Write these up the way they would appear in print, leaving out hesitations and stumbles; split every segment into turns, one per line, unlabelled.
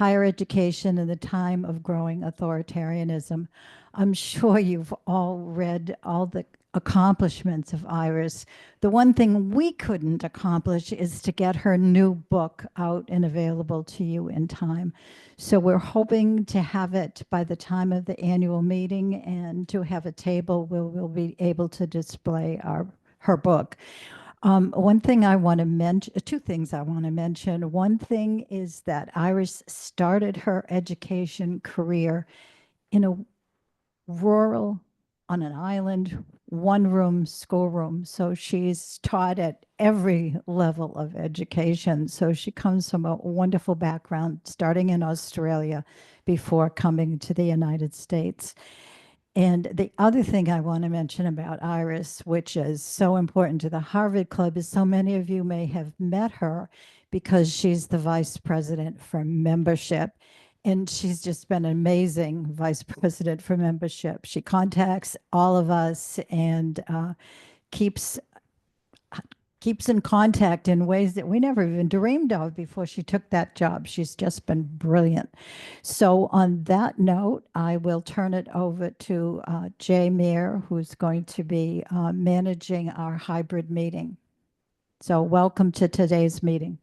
higher education in the time of growing authoritarianism. I'm sure you've all read all the accomplishments of Iris. The one thing we couldn't accomplish is to get her new book out and available to you in time. So we're hoping to have it by the time of the annual meeting and to have a table where we'll be able to display her book. One thing I want to mention, two things I want to mention. One thing is that Iris started her education career in a rural, on an island, one-room schoolroom. So she's taught at every level of education. So she comes from a wonderful background, starting in Australia before coming to the United States. And the other thing I want to mention about Iris, which is so important to the Harvard Club, is so many of you may have met her because she's the vice president for membership. And she's just been an amazing vice president for membership. She contacts all of us and keeps keeps in contact in ways that we never even dreamed of before she took that job. She's just been brilliant. So on that note, I will turn it over to Jay Meir, who's going to be managing our hybrid meeting. So welcome to today's meeting.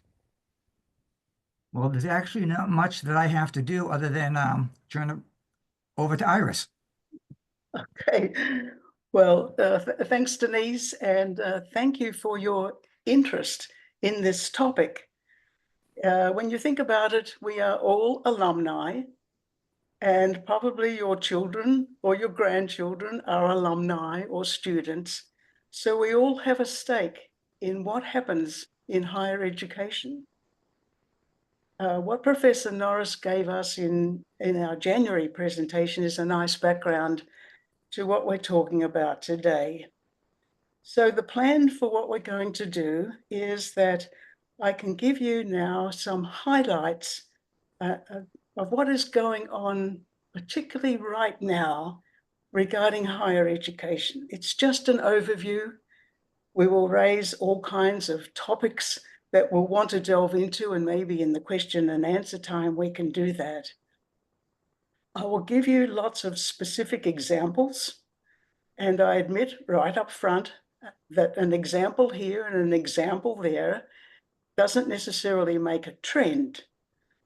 Well, there's actually not much that I have to do other than turn it over to Iris.
Okay. Well, thanks, Denise, and thank you for your interest in this topic. When you think about it, we are all alumni, and probably your children or your grandchildren are alumni or students. So we all have a stake in what happens in higher education. What Professor Norris gave us in our January presentation is a nice background to what we're talking about today. So the plan for what we're going to do is that I can give you now some highlights of what is going on, particularly right now, regarding higher education. It's just an overview. We will raise all kinds of topics that we'll want to delve into, and maybe in the question and answer time we can do that. I will give you lots of specific examples, and I admit right up front that an example here and an example there doesn't necessarily make a trend,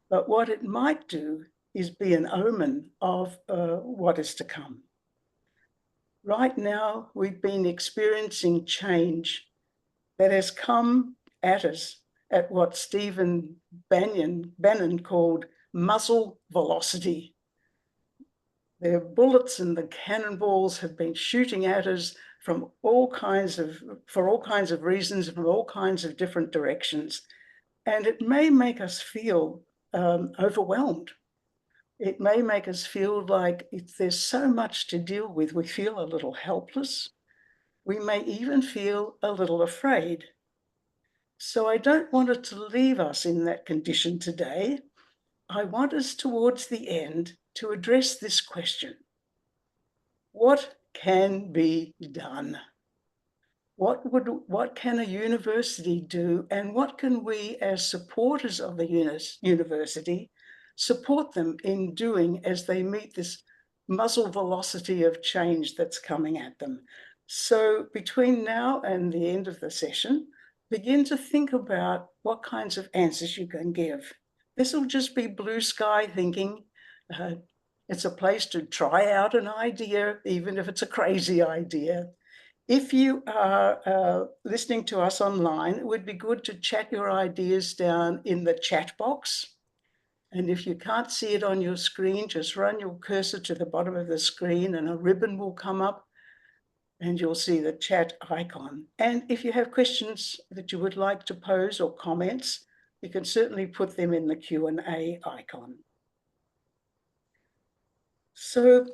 but what it might do is be an omen of what is to come. Right now, we've been experiencing change that has come at us at what Stephen Bannon called muzzle velocity. The bullets and the cannonballs have been shooting at us from for all kinds of reasons, from all kinds of different directions. And it may make us feel overwhelmed. It may make us feel like there's so much to deal with. We feel a little helpless. We may even feel a little afraid. So I don't want it to leave us in that condition today. I want us towards the end to address this question. What can be done? What can a university do, and what can we as supporters of the university support them in doing as they meet this muzzle velocity of change that's coming at them? So between now and the end of the session, begin to think about what kinds of answers you can give. This will just be blue sky thinking. It's a place to try out an idea, even if it's a crazy idea. If you are listening to us online, it would be good to chat your ideas down in the chat box. And if you can't see it on your screen, just run your cursor to the bottom of the screen and a ribbon will come up and you'll see the chat icon. And if you have questions that you would like to pose or comments, you can certainly put them in the Q&A icon. So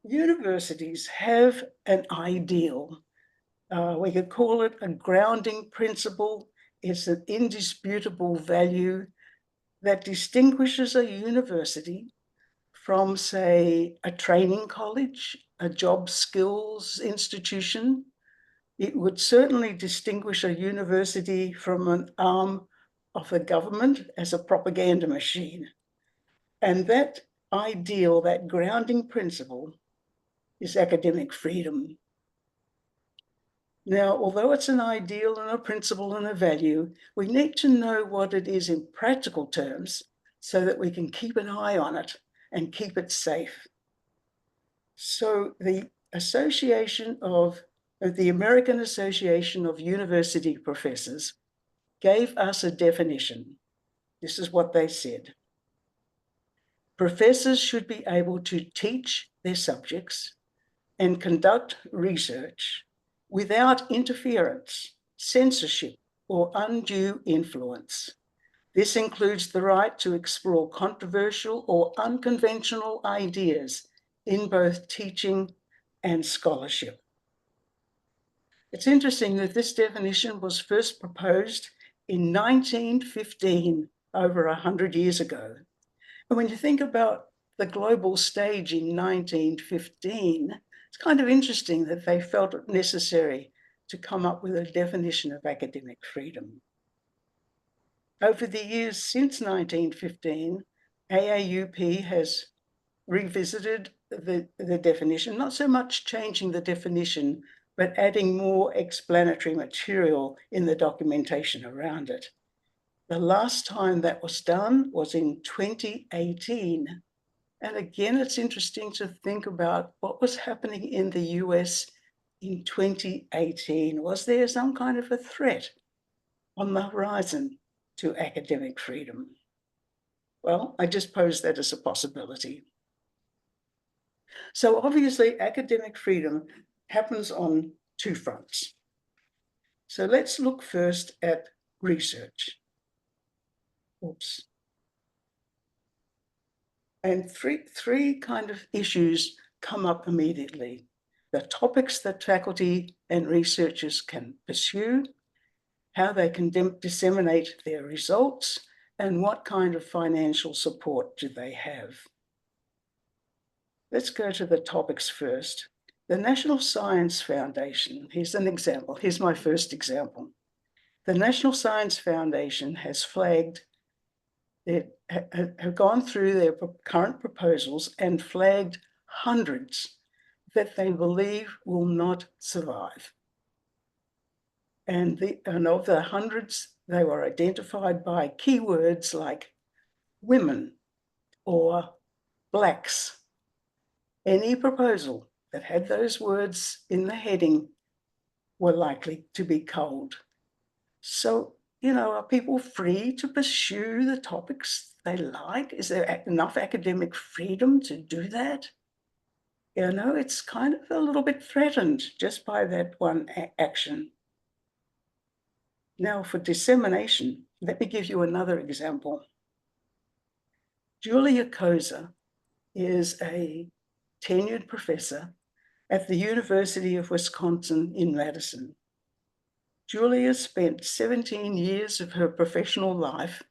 universities have an ideal. We could call it a grounding principle. It's an indisputable value that distinguishes a university from, say, a training college, a job skills institution. It would certainly distinguish a university from an arm of the government as a propaganda machine. And that ideal, that grounding principle, is academic freedom. Now, although it's an ideal and a principle and a value, we need to know what it is in practical terms so that we can keep an eye on it and keep it safe. So the American Association of University Professors gave us a definition. This is what they said. Professors should be able to teach their subjects and conduct research without interference, censorship, or undue influence. This includes the right to explore controversial or unconventional ideas in both teaching and scholarship. It's interesting that this definition was first proposed in 1915, over 100 years ago. And when you think about the global stage in 1915, it's kind of interesting that they felt it necessary to come up with a definition of academic freedom. Over the years since 1915, AAUP has revisited the definition, not so much changing the definition, but adding more explanatory material in the documentation around it. The last time that was done was in 2018. And again, it's interesting to think about what was happening in the US in 2018. Was there some kind of a threat on the horizon to academic freedom? Well, I just pose that as a possibility. So obviously, academic freedom happens on two fronts. So let's look first at research. Oops. And three kind of issues come up immediately. The topics that faculty and researchers can pursue, how they can disseminate their results, and what kind of financial support do they have. Let's go to the topics first. The National Science Foundation, here's an example. Here's my first example. The National Science Foundation has flagged, have gone through their current proposals and flagged hundreds that they believe will not survive. And of the hundreds, they were identified by keywords like women or blacks. Any proposal that had those words in the heading were likely to be culled. So, are people free to pursue the topics they like? Is there enough academic freedom to do that? It's kind of a little bit threatened just by that one action. Now, for dissemination, let me give you another example. Julia Koza is a tenured professor at the University of Wisconsin in Madison. Julia spent 17 years of her professional life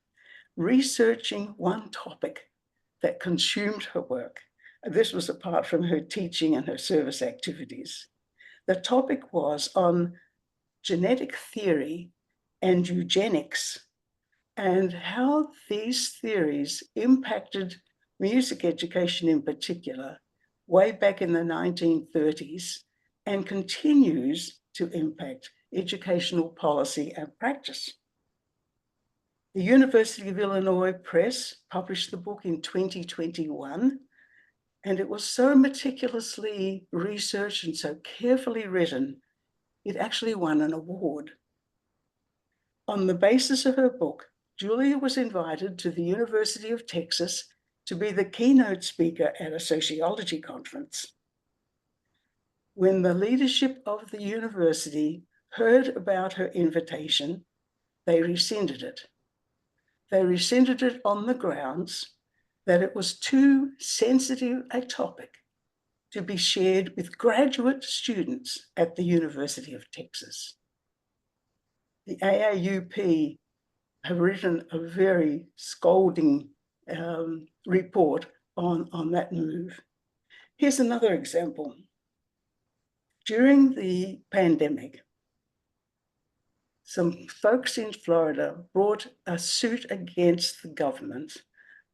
researching one topic that consumed her work. This was apart from her teaching and her service activities. The topic was on genetic theory and eugenics and how these theories impacted music education in particular way back in the 1930s and continues to impact educational policy and practice. The University of Illinois Press published the book in 2021, and it was so meticulously researched and so carefully written, it actually won an award. On the basis of her book, Julia was invited to the University of Texas to be the keynote speaker at a sociology conference. When the leadership of the university heard about her invitation, they rescinded it. They rescinded it on the grounds that it was too sensitive a topic to be shared with graduate students at the University of Texas. The AAUP have written a very scolding report on that move. Here's another example. During the pandemic, some folks in Florida brought a suit against the government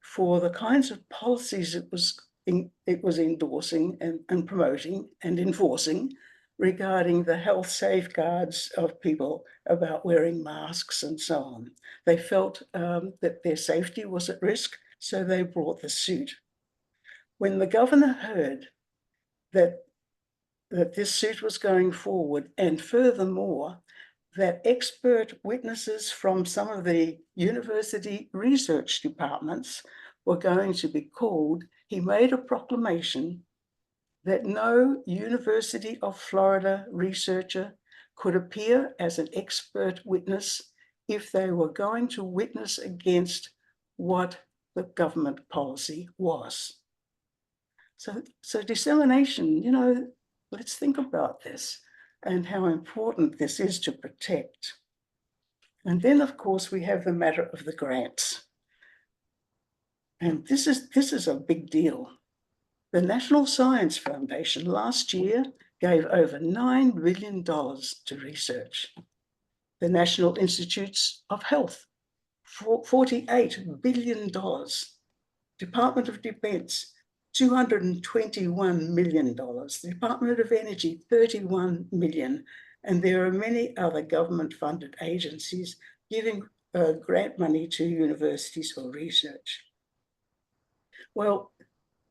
for the kinds of policies it was endorsing and promoting and enforcing regarding the health safeguards of people about wearing masks and so on. They felt that their safety was at risk, so they brought the suit. When the governor heard that this suit was going forward, and furthermore, that expert witnesses from some of the university research departments were going to be called, he made a proclamation that no University of Florida researcher could appear as an expert witness if they were going to witness against what the government policy was. So dissemination, you know, let's think about this and how important this is to protect. And then, of course, we have the matter of the grants. And this is a big deal. The National Science Foundation last year gave over $9 billion to research. The National Institutes of Health, $48 billion. Department of Defense, $221 million. The Department of Energy, $31 million. And there are many other government-funded agencies giving grant money to universities for research. Well,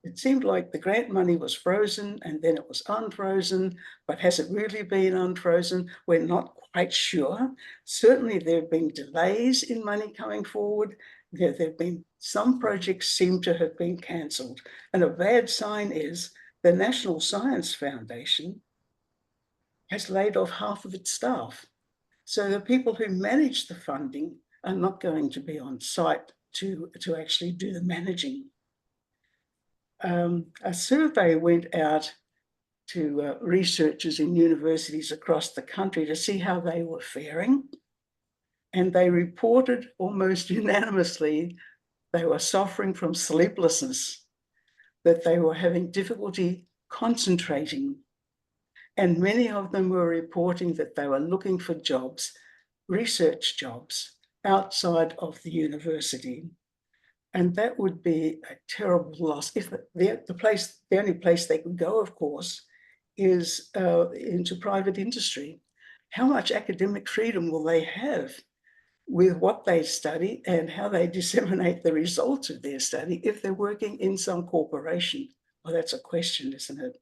it seemed like the grant money was frozen and then it was unfrozen, but has it really been unfrozen? We're not quite sure. Certainly there have been delays in money coming forward. There have been some projects seem to have been cancelled. And a bad sign is the National Science Foundation has laid off half of its staff. So the people who manage the funding are not going to be on site to actually do the managing. A survey went out to researchers in universities across the country to see how they were faring. And they reported almost unanimously they were suffering from sleeplessness, that they were having difficulty concentrating. And many of them were reporting that they were looking for jobs, research jobs, outside of the university. And that would be a terrible loss. If the only place they could go, of course, is into private industry. How much academic freedom will they have with what they study and how they disseminate the results of their study if they're working in some corporation? Well, that's a question, isn't it?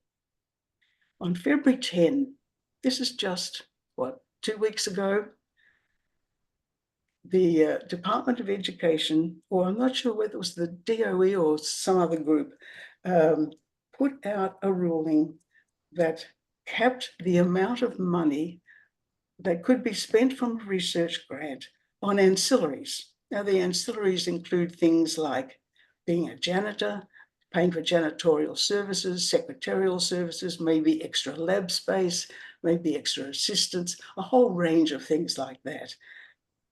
On February 10, this is just, 2 weeks ago, the Department of Education, or I'm not sure whether it was the DOE or some other group, put out a ruling that capped the amount of money that could be spent from a research grant on ancillaries. Now, the ancillaries include things like being a janitor, paying for janitorial services, secretarial services, maybe extra lab space, maybe extra assistants, a whole range of things like that.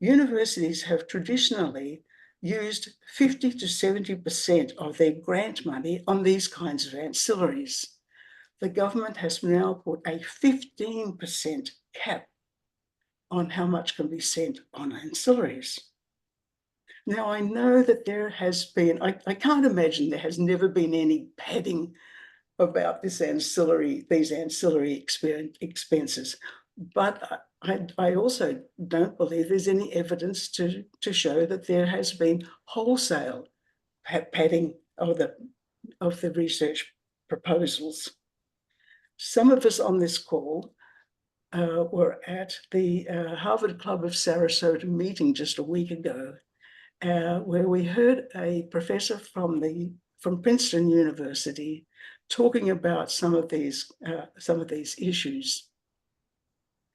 Universities have traditionally used 50 to 70% of their grant money on these kinds of ancillaries. The government has now put a 15% cap on how much can be spent on ancillaries. Now, I know that there has been, I can't imagine there has never been any padding about these ancillary expenses, but I also don't believe there's any evidence to show that there has been wholesale padding of the research proposals. Some of us on this call were at the Harvard Club of Sarasota meeting just a week ago, where we heard a professor from Princeton University talking about some of these issues.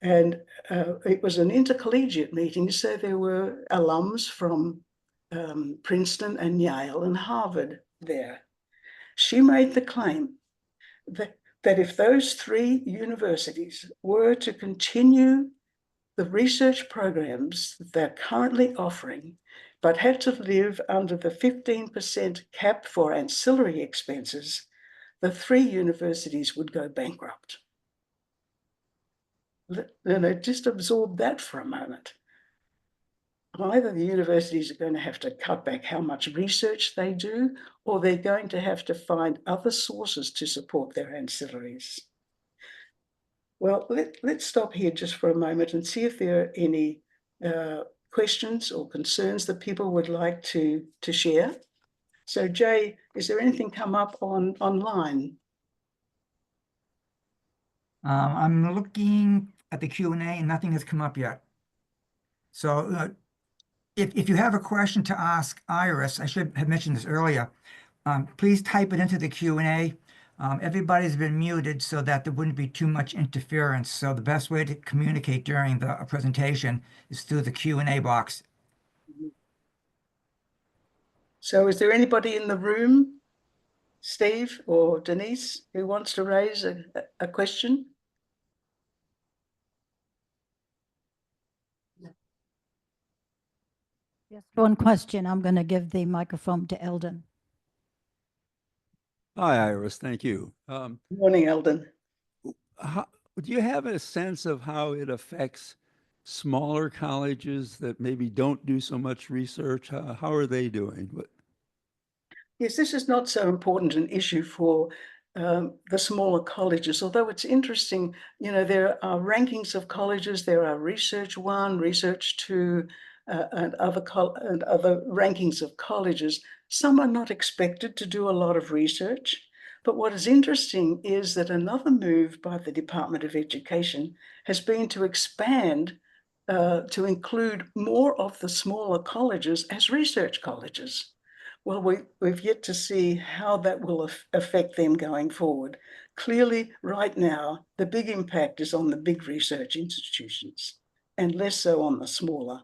And it was an intercollegiate meeting, so there were alums from Princeton and Yale and Harvard there. She made the claim that if those three universities were to continue the research programs that they're currently offering, but had to live under the 15% cap for ancillary expenses, the three universities would go bankrupt. Just absorb that for a moment. either the universities are going to have to cut back how much research they do, or they're going to have to find other sources to support their ancillaries. Well, let's stop here just for a moment and see if there are any questions or concerns that people would like to share. So Jay, is there anything come up online?
I'm looking at the Q&A and nothing has come up yet. So if you have a question to ask Iris, I should have mentioned this earlier, please type it into the Q&A. Everybody's been muted so that there wouldn't be too much interference. So the best way to communicate during the presentation is through the Q&A box.
So is there anybody in the room, Steve or Denise, who wants to raise a question?
Just one question. I'm going to give the microphone to Eldon.
Hi, Iris. Thank you.
Good morning, Eldon.
Do you have a sense of how it affects smaller colleges that maybe don't do so much research? How are they doing?
Yes, this is not so important an issue for the smaller colleges, although it's interesting, you know, there are rankings of colleges, there are Research 1, Research 2, and other rankings of colleges. Some are not expected to do a lot of research, but what is interesting is that another move by the Department of Education has been to expand to include more of the smaller colleges as research colleges. Well, we've yet to see how that will affect them going forward. Clearly, right now, the big impact is on the big research institutions and less so on the smaller.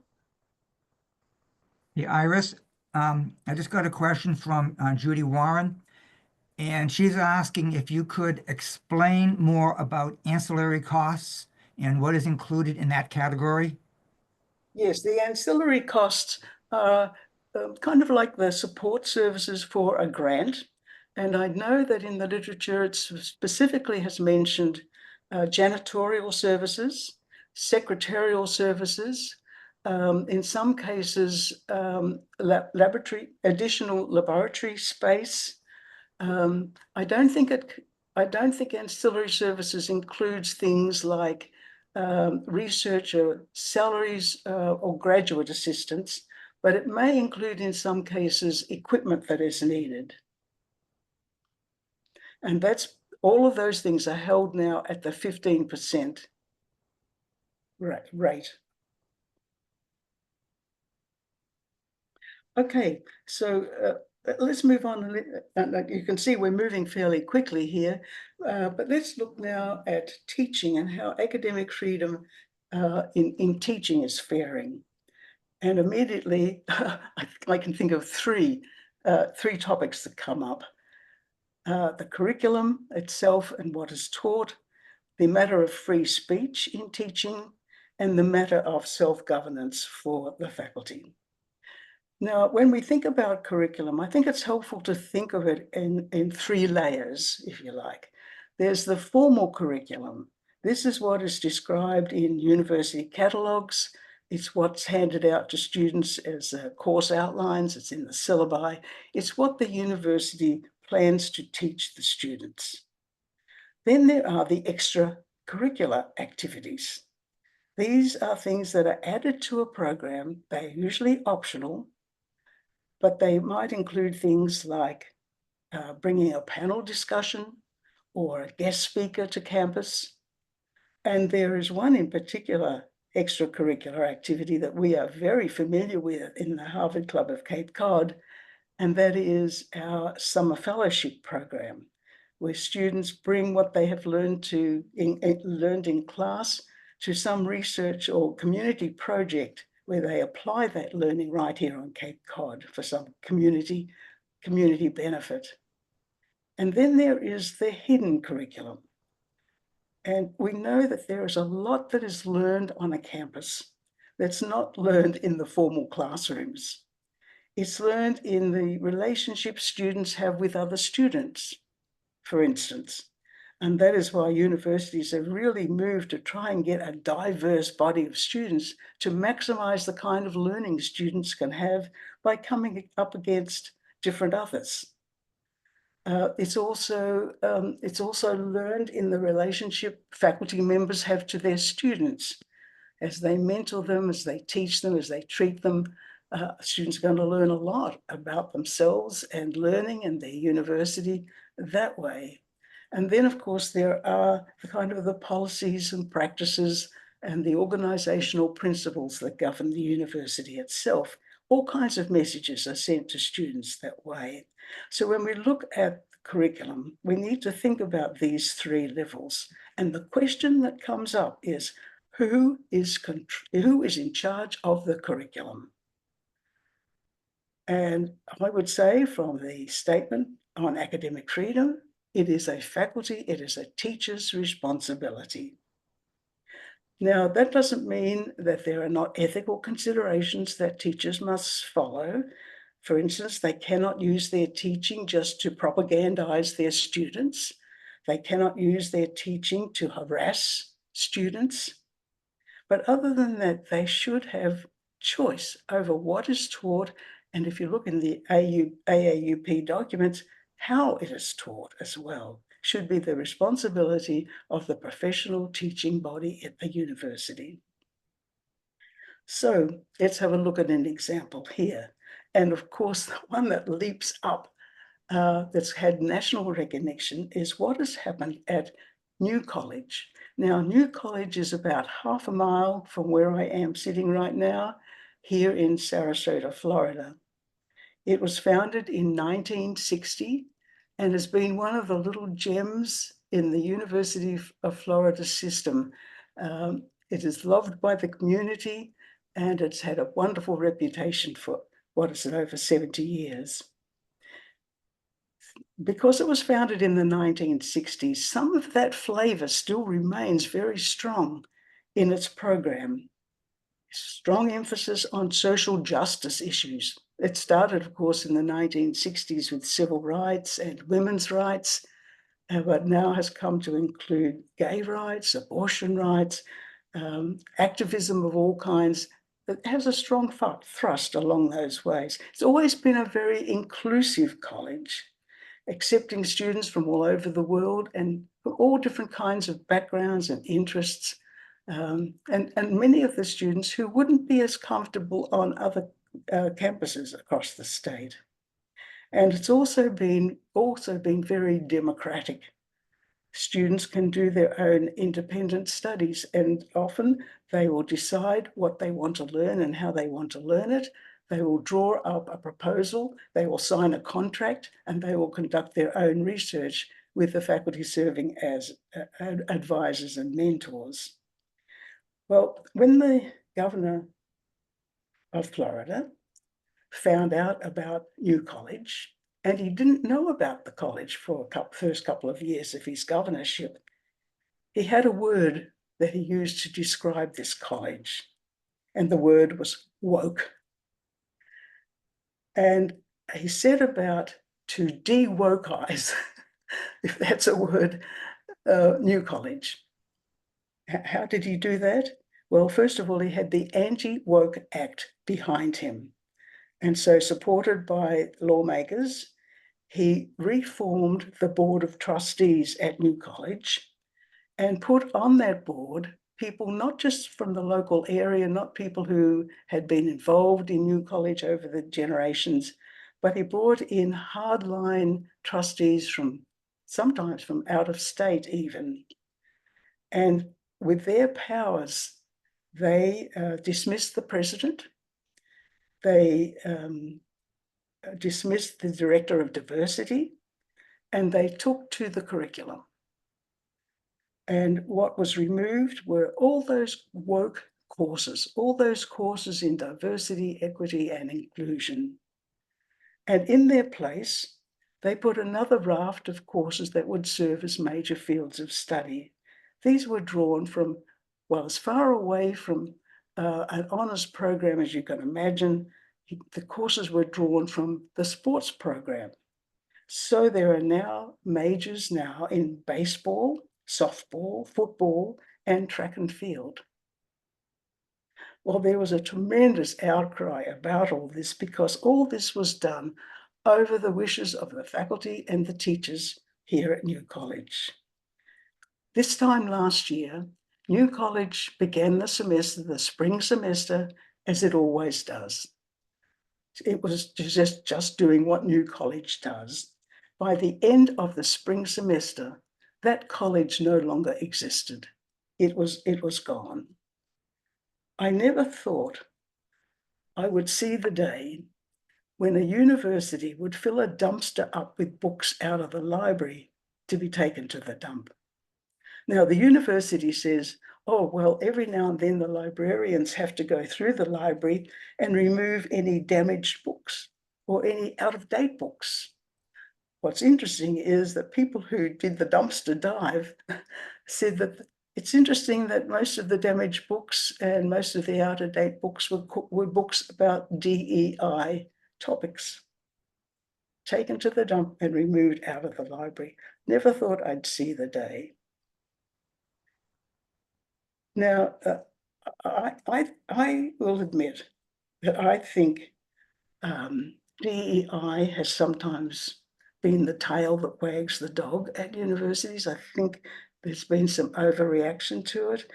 Hey, Iris, I just got a question from Judy Warren, and she's asking if you could explain more about ancillary costs and what is included in that category.
Yes, the ancillary costs are kind of like the support services for a grant. And I know that in the literature, it specifically has mentioned janitorial services, secretarial services, in some cases, additional laboratory space. I don't think ancillary services includes things like researcher salaries or graduate assistants, but it may include in some cases equipment that is needed. And that's all of those things are held now at the 15% rate. Okay, so let's move on. You can see we're moving fairly quickly here, but let's look now at teaching and how academic freedom in teaching is faring. And immediately, I can think of three topics that come up. The curriculum itself and what is taught, the matter of free speech in teaching, and the matter of self-governance for the faculty. Now, when we think about curriculum, I think it's helpful to think of it in three layers, if you like. There's the formal curriculum. This is what is described in university catalogues. It's what's handed out to students as course outlines. It's in the syllabi. It's what the university plans to teach the students. Then there are the extracurricular activities. These are things that are added to a program. They're usually optional, but they might include things like bringing a panel discussion or a guest speaker to campus. And there is one in particular extracurricular activity that we are very familiar with in the Harvard Club of Cape Cod, and that is our summer fellowship program, where students bring what they have learned in class to some research or community project where they apply that learning right here on Cape Cod for some community benefit. And then there is the hidden curriculum. And we know that there is a lot that is learned on a campus that's not learned in the formal classrooms. It's learned in the relationships students have with other students, for instance. And that is why universities have really moved to try and get a diverse body of students to maximize the kind of learning students can have by coming up against different others. It's also learned in the relationship faculty members have to their students. As they mentor them, as they teach them, as they treat them, students are going to learn a lot about themselves and learning and their university that way. And then, of course, there are the kind of the policies and practices and the organizational principles that govern the university itself. All kinds of messages are sent to students that way. So when we look at the curriculum, we need to think about these three levels. And the question that comes up is, who is in charge of the curriculum? And I would say from the statement on academic freedom, it is a faculty, it is a teacher's responsibility. Now, that doesn't mean that there are not ethical considerations that teachers must follow. For instance, they cannot use their teaching just to propagandize their students. They cannot use their teaching to harass students. But other than that, they should have choice over what is taught. And if you look in the AAUP documents, how it is taught as well should be the responsibility of the professional teaching body at the university. So let's have a look at an example here. And of course, the one that leaps up that's had national recognition is what has happened at New College. Now, New College is about half a mile from where I am sitting right now, here in Sarasota, Florida. It was founded in 1960 and has been one of the little gems in the University of Florida system. It is loved by the community and it's had a wonderful reputation for what is it, over 70 years. Because it was founded in the 1960s, some of that flavor still remains very strong in its program. Strong emphasis on social justice issues. It started, of course, in the 1960s with civil rights and women's rights, but now has come to include gay rights, abortion rights, activism of all kinds. It has a strong thrust along those ways. It's always been a very inclusive college, accepting students from all over the world and all different kinds of backgrounds and interests. And many of the students who wouldn't be as comfortable on other campuses across the state. And it's also been very democratic. Students can do their own independent studies, and often they will decide what they want to learn and how they want to learn it. They will draw up a proposal, they will sign a contract, and they will conduct their own research with the faculty serving as advisors and mentors. Well, when the governor of Florida found out about New College, and he didn't know about the college for the first couple of years of his governorship, he had a word that he used to describe this college, and the word was woke. And he said about to de-wokeize, if that's a word, New College. How did he do that? Well, first of all, he had the Anti-Woke Act behind him. And so, supported by lawmakers, he reformed the Board of Trustees at New College and put on that board people not just from the local area, not people who had been involved in New College over the generations, but he brought in hardline trustees sometimes from out of state even. And with their powers, they dismissed the president, they dismissed the director of diversity, and they took to the curriculum. And what was removed were all those woke courses, all those courses in diversity, equity, and inclusion. And in their place, they put another raft of courses that would serve as major fields of study. These were drawn from, well, as far away from an honours program as you can imagine. The courses were drawn from the sports program. So there are now majors now in baseball, softball, football, and track and field. Well, there was a tremendous outcry about all this because all this was done over the wishes of the faculty and the teachers here at New College. This time last year, New College began the semester, the spring semester, as it always does. It was just doing what New College does. By the end of the spring semester, that college no longer existed. It was gone. I never thought I would see the day when a university would fill a dumpster up with books out of the library to be taken to the dump. Now, the university says, oh, well, every now and then the librarians have to go through the library and remove any damaged books or any out-of-date books. What's interesting is that people who did the dumpster dive said that it's interesting that most of the damaged books and most of the out-of-date books were books about DEI topics, taken to the dump and removed out of the library. Never thought I'd see the day. Now, I will admit that I think DEI has sometimes been the tail that wags the dog at universities. I think there's been some overreaction to it,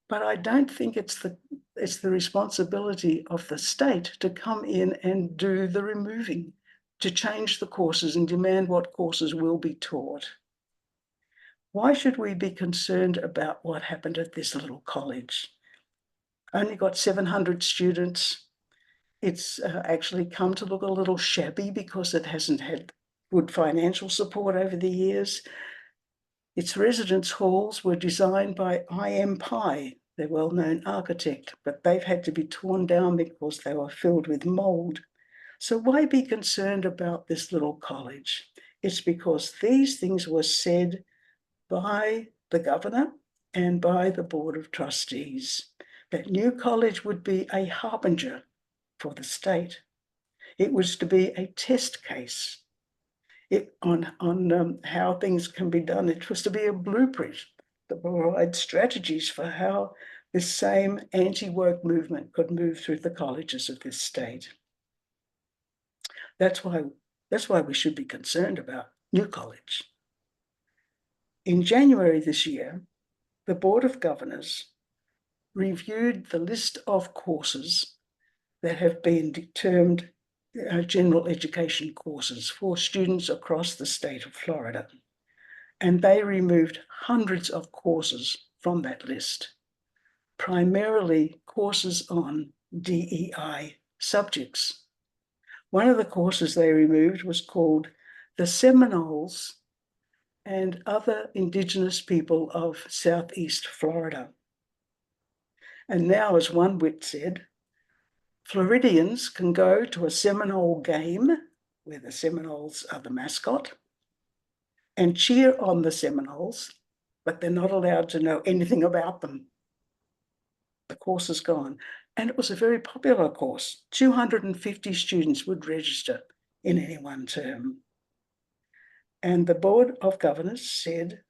but I don't think it's the responsibility of the state to come in and do the removing, to change the courses and demand what courses will be taught. Why should we be concerned about what happened at this little college? Only got 700 students. It's actually come to look a little shabby because it hasn't had good financial support over the years. Its residence halls were designed by I.M. Pye, the well-known architect, but they've had to be torn down because they were filled with mold. So why be concerned about this little college? It's because these things were said by the governor and by the Board of Trustees, that New College would be a harbinger for the state. It was to be a test case on how things can be done. It was to be a blueprint that provides strategies for how this same anti-woke movement could move through the colleges of this state. That's why we should be concerned about New College. In January this year, the Board of Governors reviewed the list of courses that have been termed general education courses for students across the state of Florida. And they removed hundreds of courses from that list, primarily courses on DEI subjects. One of the courses they removed was called The Seminoles and Other Indigenous People of Southeast Florida. And now, as one wit said, Floridians can go to a Seminole game where the Seminoles are the mascot and cheer on the Seminoles, but they're not allowed to know anything about them. The course is gone. And it was a very popular course. 250 students would register in any one term. And the Board of Governors said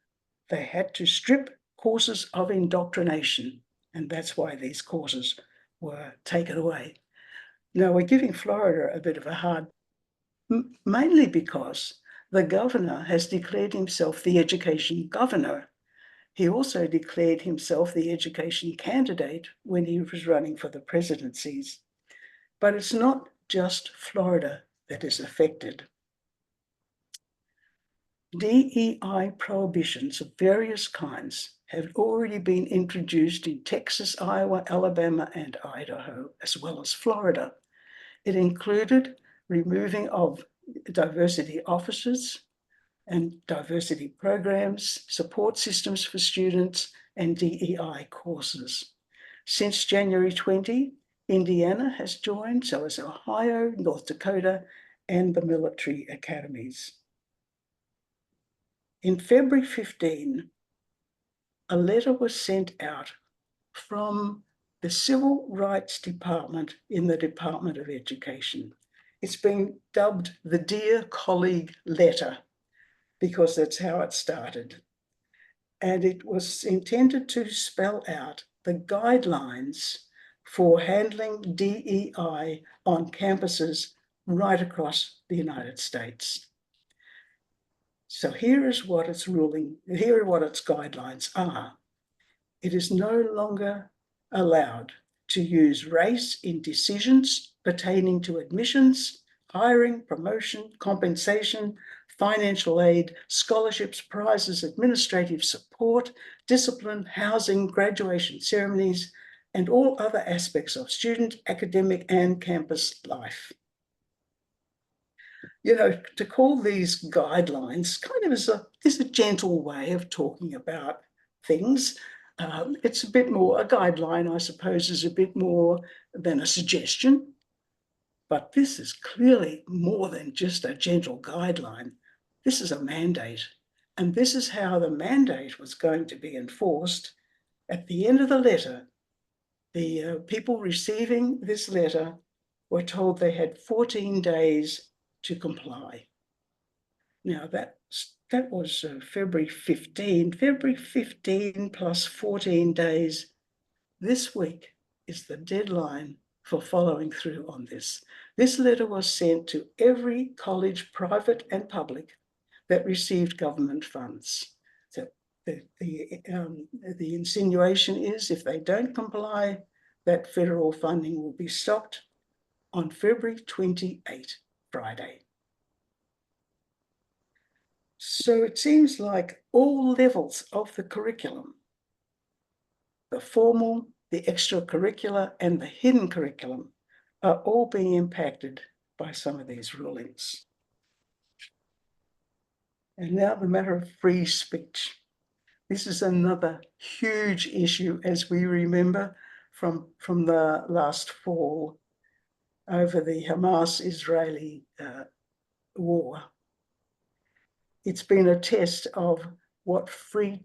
they had to strip courses of indoctrination, and that's why these courses were taken away. Now, we're giving Florida a bit of a hard, mainly because the governor has declared himself the education governor. He also declared himself the education candidate when he was running for the presidencies. But it's not just Florida that is affected. DEI prohibitions of various kinds have already been introduced in Texas, Iowa, Alabama, and Idaho, as well as Florida. It included removing of diversity officers and diversity programs, support systems for students, and DEI courses. Since January 20, Indiana has joined, so has Ohio, North Dakota, and the military academies. In February 15, a letter was sent out from the Civil Rights Department in the Department of Education. It's been dubbed the Dear Colleague Letter because that's how it started. And it was intended to spell out the guidelines for handling DEI on campuses right across the United States. So here is what its ruling, here are what its guidelines are. It is no longer allowed to use race in decisions pertaining to admissions, hiring, promotion, compensation, financial aid, scholarships, prizes, administrative support, discipline, housing, graduation ceremonies, and all other aspects of student, academic, and campus life. You know, to call these guidelines kind of is a gentle way of talking about things. It's a bit more, a guideline, I suppose, is a bit more than a suggestion. But this is clearly more than just a gentle guideline. This is a mandate. And this is how the mandate was going to be enforced. At the end of the letter, the people receiving this letter were told they had 14 days to comply. Now that was February 15. February 15 plus 14 days. This week is the deadline for following through on this. This letter was sent to every college, private and public, that received government funds. So the insinuation is if they don't comply, that federal funding will be stopped on February 28, Friday. So it seems like all levels of the curriculum, the formal, the extracurricular, and the hidden curriculum, are all being impacted by some of these rulings. And now the matter of free speech. This is another huge issue, as we remember from the last fall over the Hamas-Israeli war. It's been a test of what free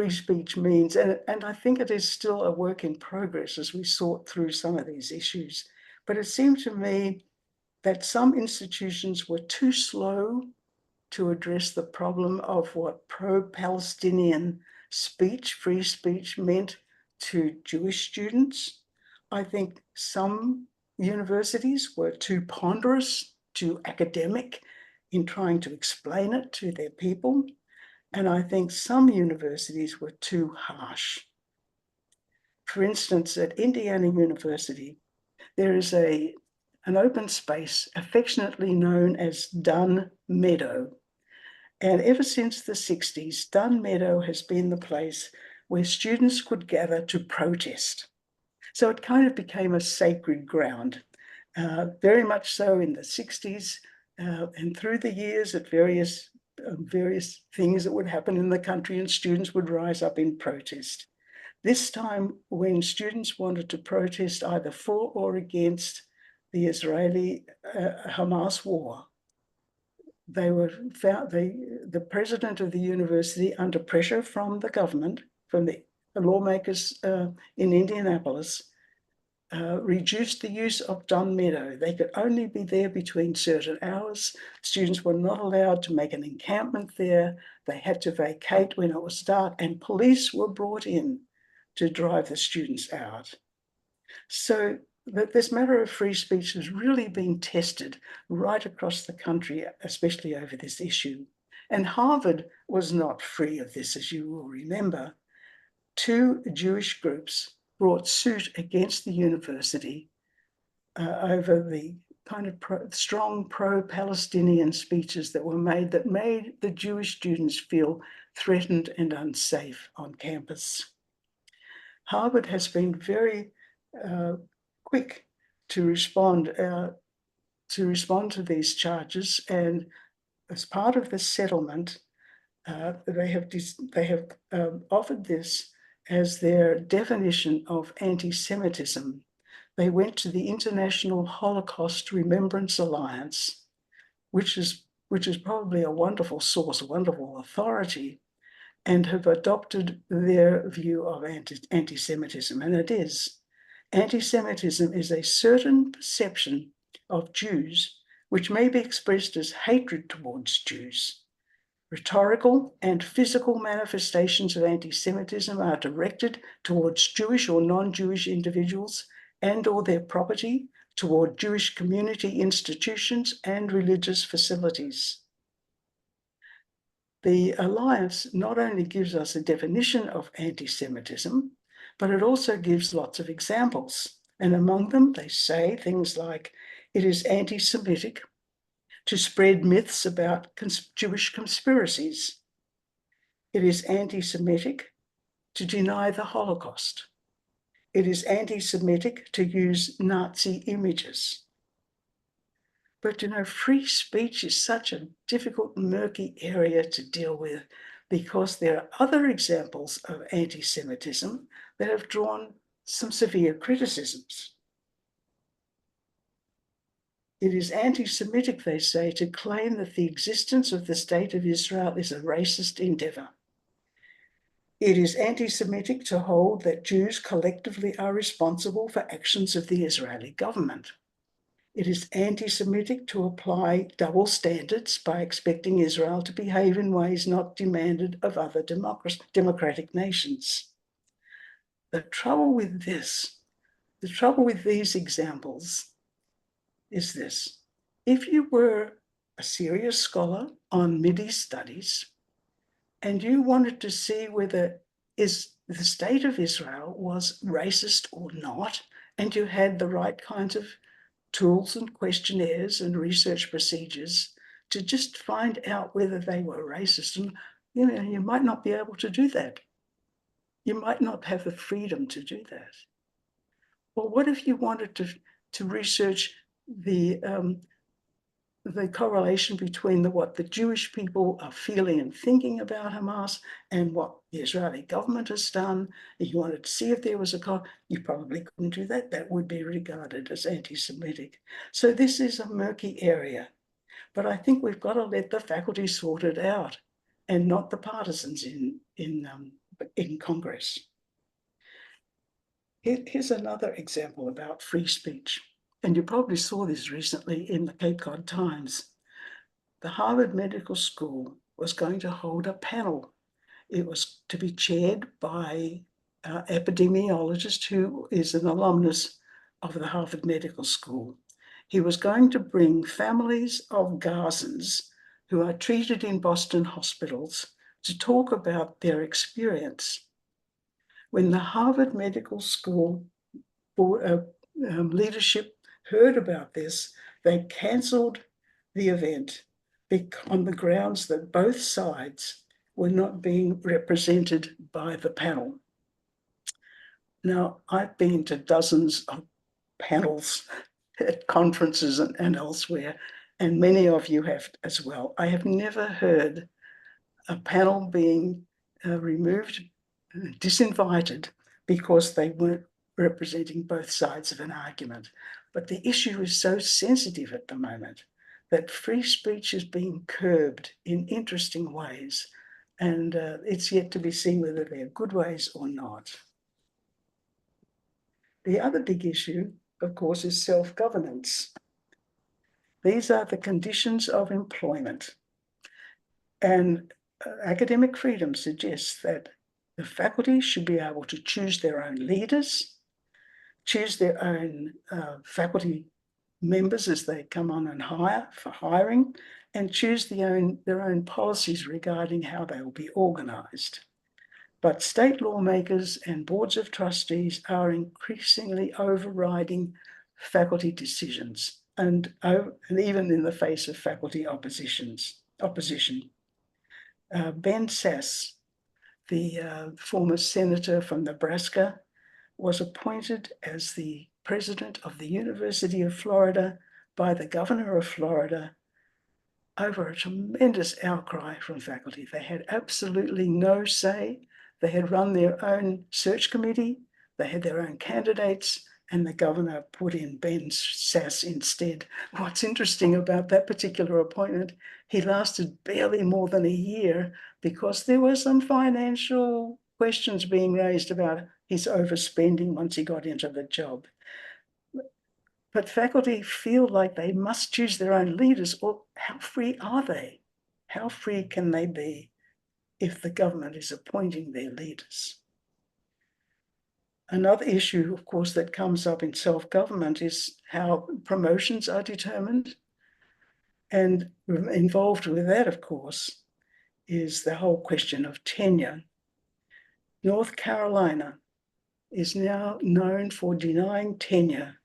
speech means. And I think it is still a work in progress as we sort through some of these issues. But it seemed to me that some institutions were too slow to address the problem of what pro-Palestinian speech, free speech, meant to Jewish students. I think some universities were too ponderous, too academic in trying to explain it to their people. And I think some universities were too harsh. For instance, at Indiana University, there is an open space affectionately known as Dunn Meadow. And ever since the 60s, Dunn Meadow has been the place where students could gather to protest. So it kind of became a sacred ground, very much so in the 60s and through the years at various things that would happen in the country, and students would rise up in protest. This time, when students wanted to protest either for or against the Israeli Hamas war, they were found, the president of the university, under pressure from the government, from the lawmakers in Indianapolis, reduced the use of Dunn Meadow. They could only be there between certain hours. Students were not allowed to make an encampment there. They had to vacate when it was dark, and police were brought in to drive the students out. So that this matter of free speech has really been tested right across the country, especially over this issue. And Harvard was not free of this, as you will remember. Two Jewish groups brought suit against the university over the kind of strong pro-Palestinian speeches that were made that made the Jewish students feel threatened and unsafe on campus. Harvard has been very quick to respond to these charges, and as part of the settlement, they have offered this as their definition of anti-Semitism. They went to the International Holocaust Remembrance Alliance, which is probably a wonderful source, a wonderful authority, and have adopted their view of anti-Semitism. And it is. Anti-Semitism is a certain perception of Jews which may be expressed as hatred towards Jews. Rhetorical and physical manifestations of anti-Semitism are directed towards Jewish or non-Jewish individuals and or their property, toward Jewish community institutions and religious facilities. The Alliance not only gives us a definition of anti-Semitism, but it also gives lots of examples. And among them, they say things like, it is anti-Semitic to spread myths about Jewish conspiracies. It is anti-Semitic to deny the Holocaust. It is anti-Semitic to use Nazi images. But, free speech is such a difficult, murky area to deal with because there are other examples of anti-Semitism that have drawn some severe criticisms. It is anti-Semitic, they say, to claim that the existence of the State of Israel is a racist endeavor. It is anti-Semitic to hold that Jews collectively are responsible for actions of the Israeli government. It is anti-Semitic to apply double standards by expecting Israel to behave in ways not demanded of other democratic nations. The trouble with these examples is this. If you were a serious scholar on Mideast studies and you wanted to see whether the state of Israel was racist or not, and you had the right kinds of tools and questionnaires and research procedures to just find out whether they were racist, and you might not be able to do that. You might not have the freedom to do that. Well, what if you wanted to research the correlation between what the Jewish people are feeling and thinking about Hamas and what the Israeli government has done? If you wanted to see if there was you probably couldn't do that. That would be regarded as anti-Semitic. So this is a murky area, but I think we've got to let the faculty sort it out and not the partisans in Congress. Here's another example about free speech. And you probably saw this recently in the Cape Cod Times. The Harvard Medical School was going to hold a panel. It was to be chaired by an epidemiologist who is an alumnus of the Harvard Medical School. He was going to bring families of Gazans who are treated in Boston hospitals to talk about their experience. When the Harvard Medical School leadership heard about this, they cancelled the event on the grounds that both sides were not being represented by the panel. Now, I've been to dozens of panels at conferences and elsewhere, and many of you have as well. I have never heard a panel being removed, disinvited, because they weren't representing both sides of an argument. But the issue is so sensitive at the moment that free speech is being curbed in interesting ways, and it's yet to be seen whether they're good ways or not. The other big issue, of course, is self-governance. These are the conditions of employment. And academic freedom suggests that the faculty should be able to choose their own leaders, choose their own faculty members as they come on and hire for hiring, and choose their own policies regarding how they will be organized. But state lawmakers and boards of trustees are increasingly overriding faculty decisions, and even in the face of faculty opposition. Ben Sasse, the former senator from Nebraska, was appointed as the president of the University of Florida by the governor of Florida over a tremendous outcry from faculty. They had absolutely no say. They had run their own search committee. They had their own candidates, and the governor put in Ben Sasse instead. What's interesting about that particular appointment, he lasted barely more than a year because there were some financial questions being raised about his overspending once he got into the job. But faculty feel like they must choose their own leaders. Or how free are they? How free can they be if the government is appointing their leaders? Another issue, of course, that comes up in self-government is how promotions are determined. And involved with that, of course, is the whole question of tenure. North Carolina is now known for denying tenure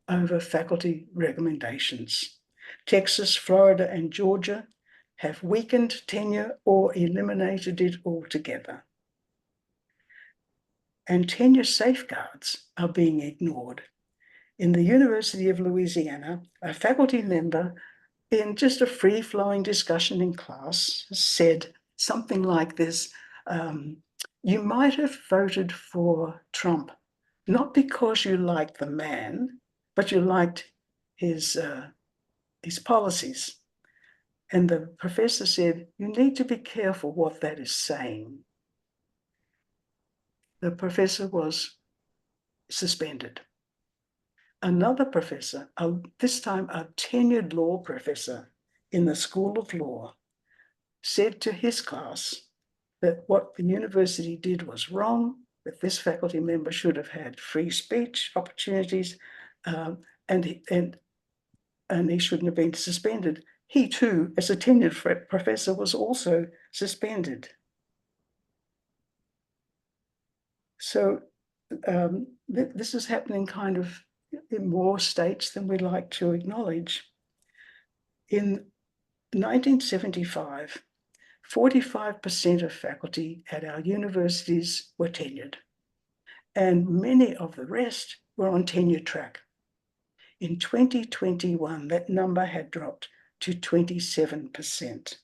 over faculty recommendations. Texas, Florida, and Georgia have weakened tenure or eliminated it altogether. And tenure safeguards are being ignored. In the University of Louisiana, a faculty member, in just a free-flowing discussion in class, said something like this: you might have voted for Trump, not because you liked the man, but you liked his policies. And the professor said, you need to be careful what that is saying. The professor was suspended. Another professor, this time a tenured law professor in the School of Law, said to his class that what the university did was wrong, that this faculty member should have had free speech opportunities, and he shouldn't have been suspended. He too, as a tenured professor, was also suspended. So this is happening kind of in more states than we like to acknowledge. In 1975, 45% of faculty at our universities were tenured, and many of the rest were on tenure track. In 2021, that number had dropped to 27%.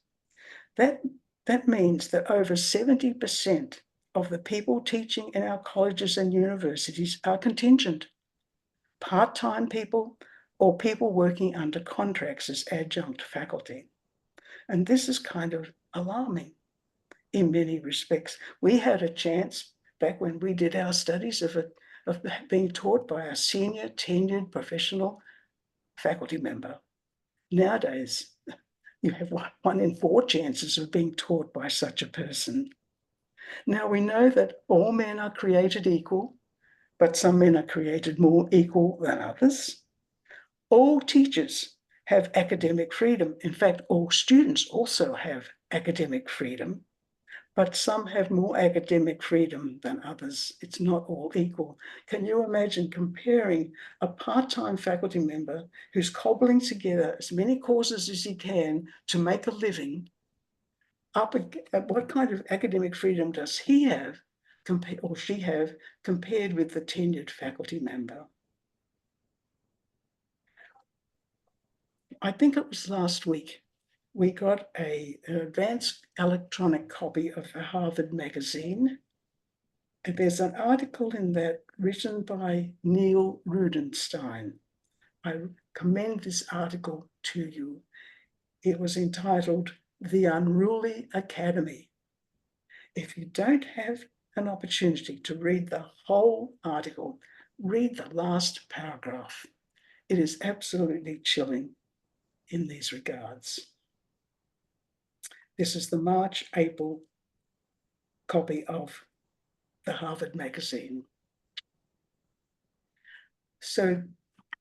That means that over 70% of the people teaching in our colleges and universities are contingent, part-time people or people working under contracts as adjunct faculty. And this is kind of alarming in many respects. We had a chance back when we did our studies of being taught by a senior tenured professional faculty member. Nowadays, you have 1 in 4 chances of being taught by such a person. Now, we know that all men are created equal, but some men are created more equal than others. All teachers have academic freedom. In fact, all students also have academic freedom, but some have more academic freedom than others. It's not all equal. Can you imagine comparing a part-time faculty member who's cobbling together as many courses as he can to make a living, what kind of academic freedom does he have or she have compared with the tenured faculty member? I think it was last week, we got an advanced electronic copy of the Harvard magazine. And there's an article in that written by Neil Rudenstein. I commend this article to you. It was entitled The Unruly Academy. If you don't have an opportunity to read the whole article, read the last paragraph. It is absolutely chilling in these regards. This is the March-April copy of the Harvard magazine. So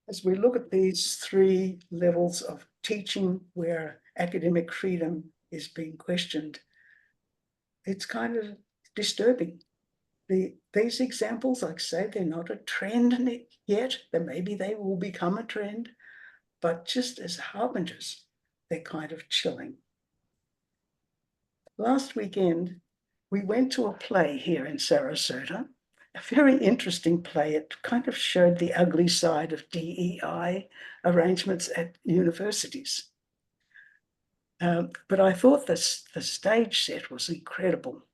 as we look at these 3 levels of teaching where academic freedom is being questioned, it's kind of disturbing. These examples, like I say, they're not a trend yet. Maybe they will become a trend, but just as harbingers, they're kind of chilling. Last weekend, we went to a play here in Sarasota, a very interesting play. It kind of showed the ugly side of DEI arrangements at universities. But I thought the stage set was incredible.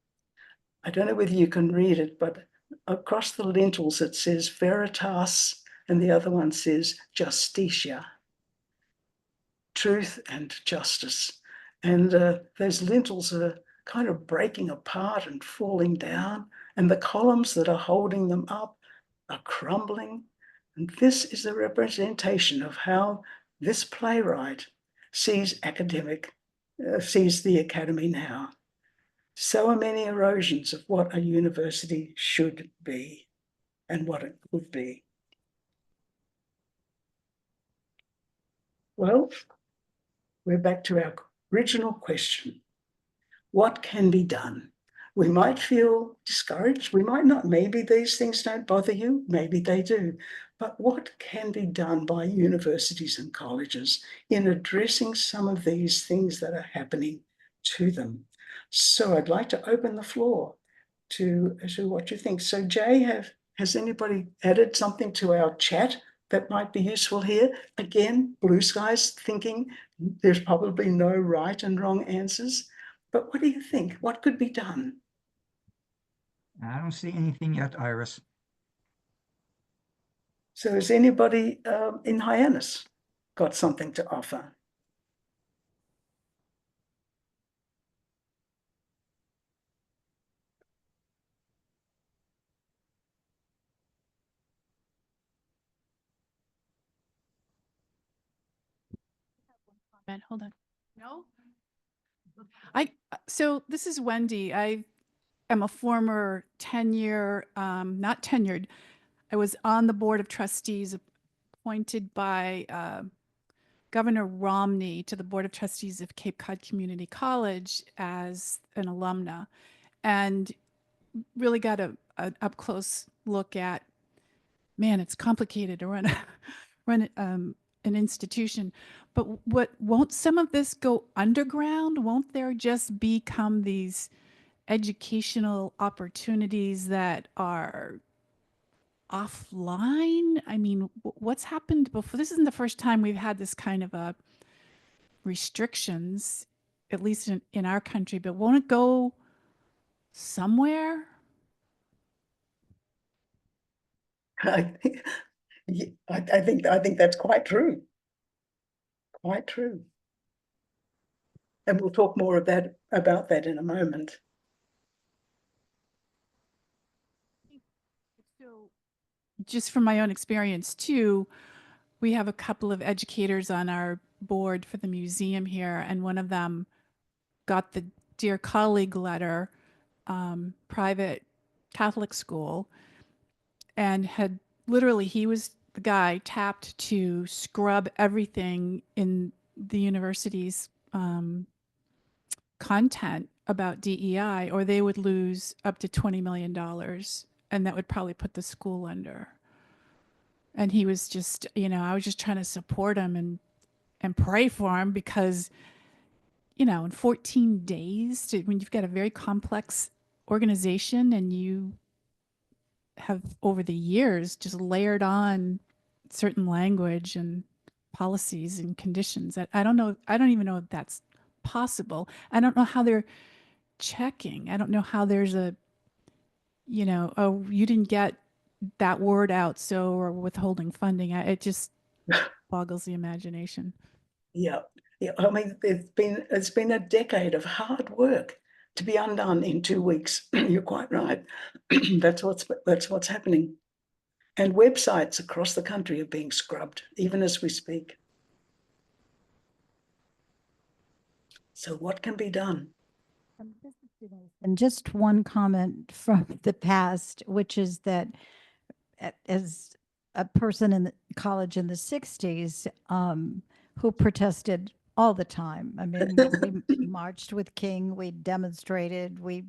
I don't know whether you can read it, but across the lintels it says Veritas, and the other one says Justitia, truth and justice. And those lintels are kind of breaking apart and falling down, and the columns that are holding them up are crumbling, And this is a representation of how this playwright sees the academy now. So many erosions of what a university should be and what it could be. Well, we're back to our original question. What can be done? We might feel discouraged. We might not. Maybe these things don't bother you. Maybe they do. But what can be done by universities and colleges in addressing some of these things that are happening to them? So I'd like to open the floor to what you think. So Jay, has anybody added something to our chat that might be useful here? Again, blue skies thinking there's probably no right and wrong answers. But what do you think? What could be done?
I don't see anything yet, Iris.
So has anybody in Hyannis got something to offer?
Hold on. No? So this is Wendy. I am a former not tenured. I was on the board of trustees appointed by Governor Romney to the board of trustees of Cape Cod Community College as an alumna, and really got a up close look at, man, it's complicated to run an institution. But won't some of this go underground? Won't there just become these educational opportunities that are offline? I mean, what's happened before? This isn't the first time we've had this kind of a restrictions, at least in our country, but won't it go somewhere?
I think that's quite true. Quite true. And we'll talk more about that in a moment.
So, just from my own experience too, we have a couple of educators on our board for the museum here, and one of them got the Dear Colleague letter, private Catholic school, and had literally, he was the guy tapped to scrub everything in the university's content about DEI, or they would lose up to $20 million, and that would probably put the school under. And he was just, I was just trying to support him and pray for him, because, in 14 days, when you've got a very complex organization and you have over the years just layered on certain language and policies and conditions that I don't know, I don't even know if that's possible. I don't know how they're checking. I don't know how there's a, oh, you didn't get that word out, so we're withholding funding. It just boggles the imagination.
Yeah. I mean, it's been a decade of hard work to be undone in 2 weeks. You're quite right. That's what's happening. And websites across the country are being scrubbed, even as we speak. So what can be done?
And just one comment from the past, which is that as a person in the college in the 60s who protested all the time. I mean, we marched with King, we demonstrated, we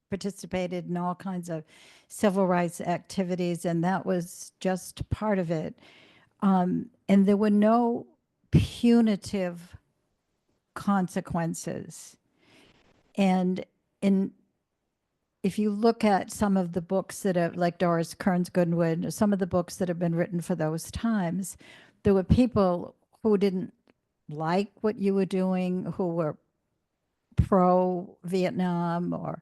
participated in all kinds of civil rights activities, and that was just part of it. And there were no punitive consequences. And if you look at some of the books that have, like Doris Kearns Goodwin, some of the books that have been written for those times, there were people who didn't like what you were doing, who were pro-Vietnam or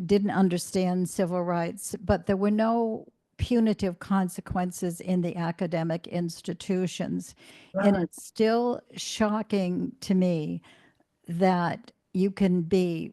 didn't understand civil rights, but there were no punitive consequences in the academic institutions.
Right.
And it's still shocking to me that you can be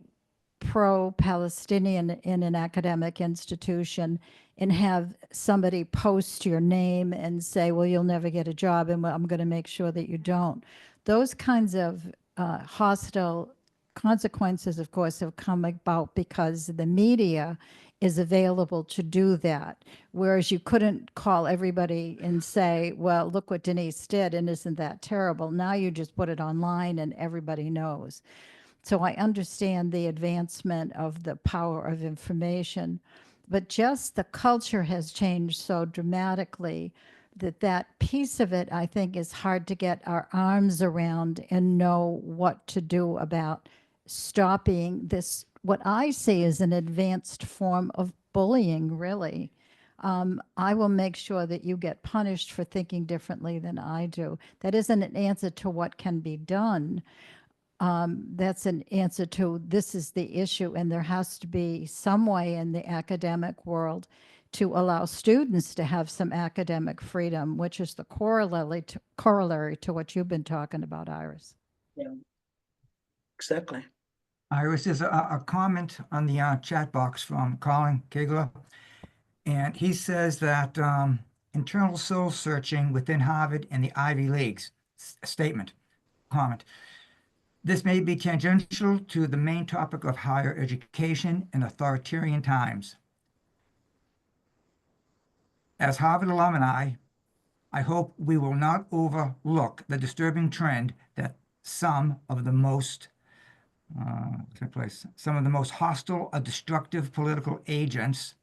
pro-Palestinian in an academic institution and have somebody post your name and say, well, you'll never get a job and I'm going to make sure that you don't. Those kinds of hostile consequences, of course, have come about because the media is available to do that. Whereas you couldn't call everybody and say, well, look what Denise did, and isn't that terrible? Now you just put it online and everybody knows. So I understand the advancement of the power of information, but just the culture has changed so dramatically that that piece of it, I think, is hard to get our arms around and know what to do about stopping this, what I see as an advanced form of bullying, really. I will make sure that you get punished for thinking differently than I do. That isn't an answer to what can be done. That's an answer to this is the issue, and there has to be some way in the academic world to allow students to have some academic freedom, which is the corollary to what you've been talking about, Iris.
Yeah, exactly.
Iris, there's a comment on the chat box from Colin Kegler, and he says that internal soul searching within Harvard and the Ivy Leagues, comment. This may be tangential to the main topic of higher education in authoritarian times. As Harvard alumni, I hope we will not overlook the disturbing trend that some of the most hostile or destructive political agents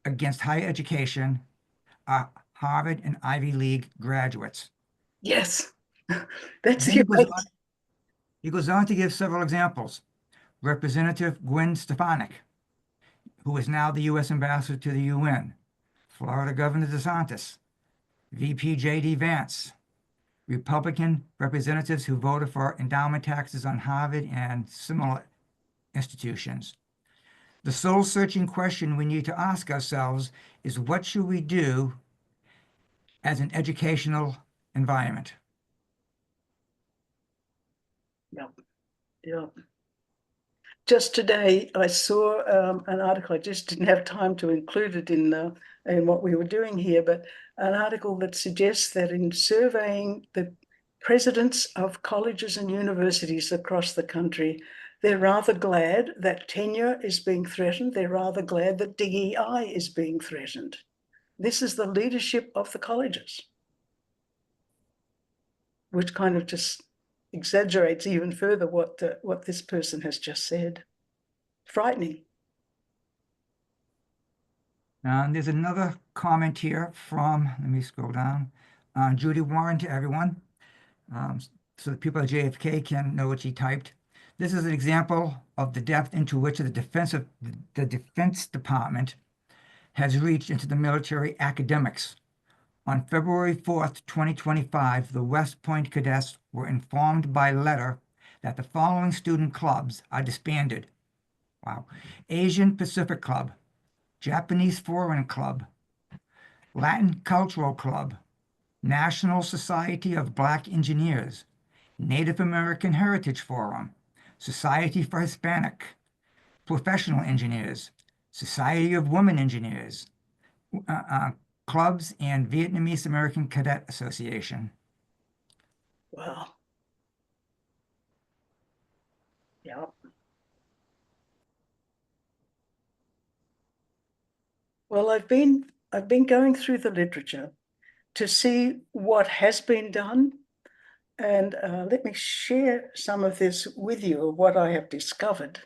against higher education are Harvard and Ivy League graduates.
Yes, that's
Then
the
he goes on to give several examples. Representative Gwen Stefanik, who is now the U.S. ambassador to the UN, Florida Governor DeSantis, VP J.D. Vance, Republican representatives who voted for endowment taxes on Harvard and similar institutions. The soul-searching question we need to ask ourselves is, what should we do as an educational environment?
Yeah, yeah. Just today, I saw an article. I just didn't have time to include it in what we were doing here, but an article that suggests that in surveying the presidents of colleges and universities across the country, they're rather glad that tenure is being threatened. They're rather glad that DEI is being threatened. This is the leadership of the colleges, which kind of just exaggerates even further what this person has just said. Frightening.
And there's another comment here from, let me scroll down, Judy Warren to everyone, so that people at JFK can know what she typed. This is an example of the depth into which the Defense Department has reached into the military academics. On February 4th, 2025, the West Point cadets were informed by letter that the following student clubs are disbanded. Wow. Asian Pacific Club, Japanese Foreign Club, Latin Cultural Club, National Society of Black Engineers, Native American Heritage Forum, Society for Hispanic, Professional Engineers, Society of Women Engineers, clubs, and Vietnamese American Cadet Association.
Wow. Yeah. Well, I've been going through the literature to see what has been done, and let me share some of this with you, of what I have discovered.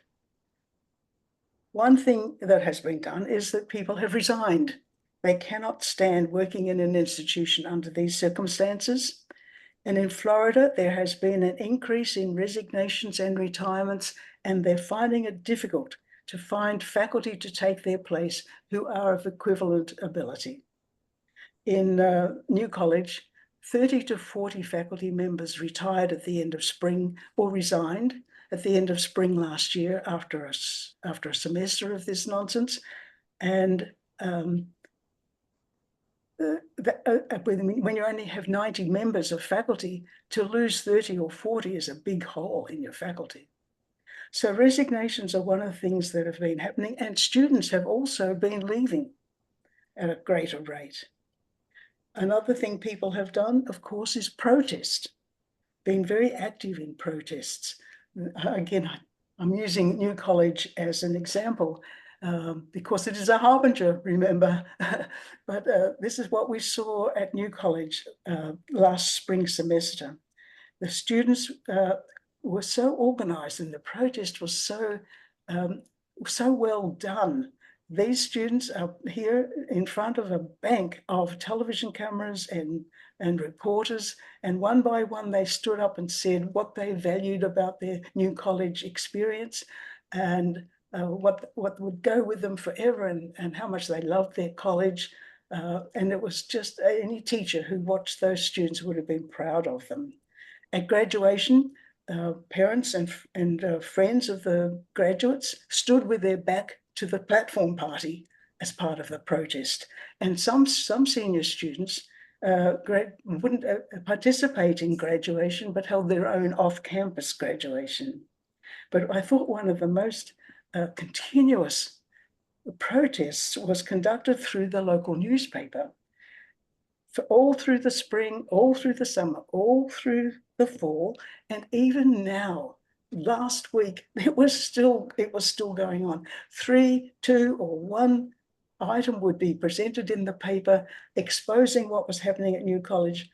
One thing that has been done is that people have resigned. They cannot stand working in an institution under these circumstances. And in Florida, there has been an increase in resignations and retirements, and they're finding it difficult to find faculty to take their place who are of equivalent ability. In New College, 30 to 40 faculty members retired at the end of spring, or resigned at the end of spring last year after a semester of this nonsense. And when you only have 90 members of faculty, to lose 30 or 40 is a big hole in your faculty. So resignations are one of the things that have been happening, and students have also been leaving at a greater rate. Another thing people have done, of course, is protest, been very active in protests. Again, I'm using New College as an example because it is a harbinger, remember. But this is what we saw at New College last spring semester. The students were so organized and the protest was so well done. These students are here in front of a bank of television cameras and reporters, and one by one they stood up and said what they valued about their New College experience and what would go with them forever, and how much they loved their college. And it was just any teacher who watched those students would have been proud of them. At graduation, parents and friends of the graduates stood with their back to the platform party as part of the protest. And some senior students wouldn't participate in graduation, but held their own off-campus graduation. But I thought one of the most continuous protests was conducted through the local newspaper. For all through the spring, all through the summer, all through the fall, and even now, last week, it was still going on. 3, 2, or 1 item would be presented in the paper exposing what was happening at New College,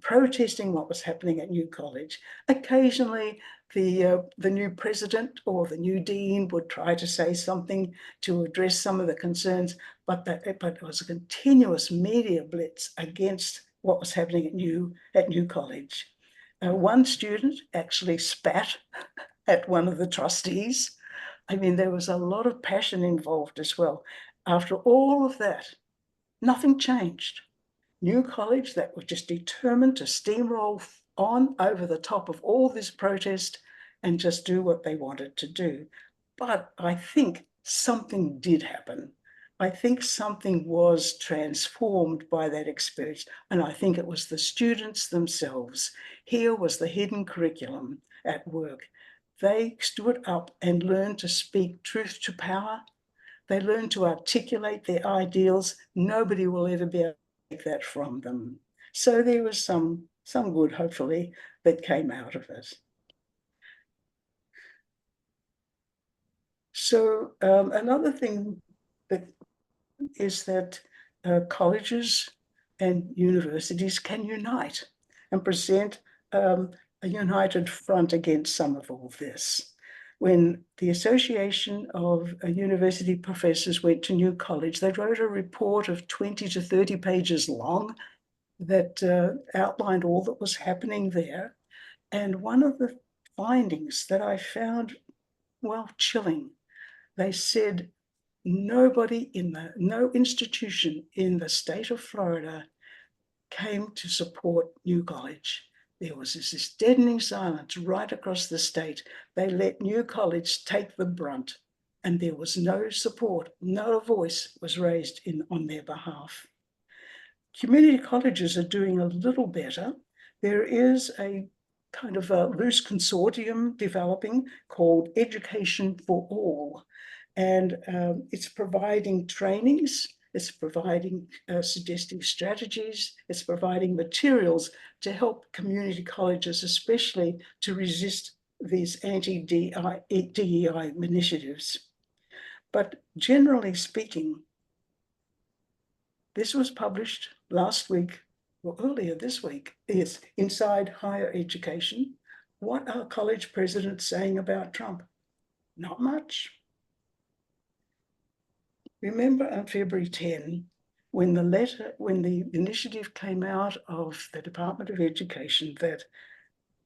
protesting what was happening at New College. Occasionally, the new president or the new dean would try to say something to address some of the concerns, but it was a continuous media blitz against what was happening at New College. One student actually spat at one of the trustees. I mean, there was a lot of passion involved as well. After all of that, nothing changed. New College that was just determined to steamroll on over the top of all this protest and just do what they wanted to do. But I think something did happen. I think something was transformed by that experience, and I think it was the students themselves. Here was the hidden curriculum at work. They stood up and learned to speak truth to power. They learned to articulate their ideals. Nobody will ever be able to take that from them. So there was some good, hopefully, that came out of it. So another thing that is that colleges and universities can unite and present a united front against some of all this. When the Association of University Professors went to New College, they wrote a report of 20 to 30 pages long that outlined all that was happening there. And one of the findings that I found, well, chilling, they said no institution in the state of Florida came to support New College. There was this deadening silence right across the state. They let New College take the brunt, and there was no support, no voice was raised on their behalf. Community colleges are doing a little better. There is a kind of a loose consortium developing called Education for All, and it's providing trainings, it's providing suggestive strategies, it's providing materials to help community colleges, especially to resist these anti-DEI initiatives. But generally speaking, this was published last week, or earlier this week, is Inside Higher Education. What are college presidents saying about Trump? Not much. Remember on February 10, when the initiative came out of the Department of Education that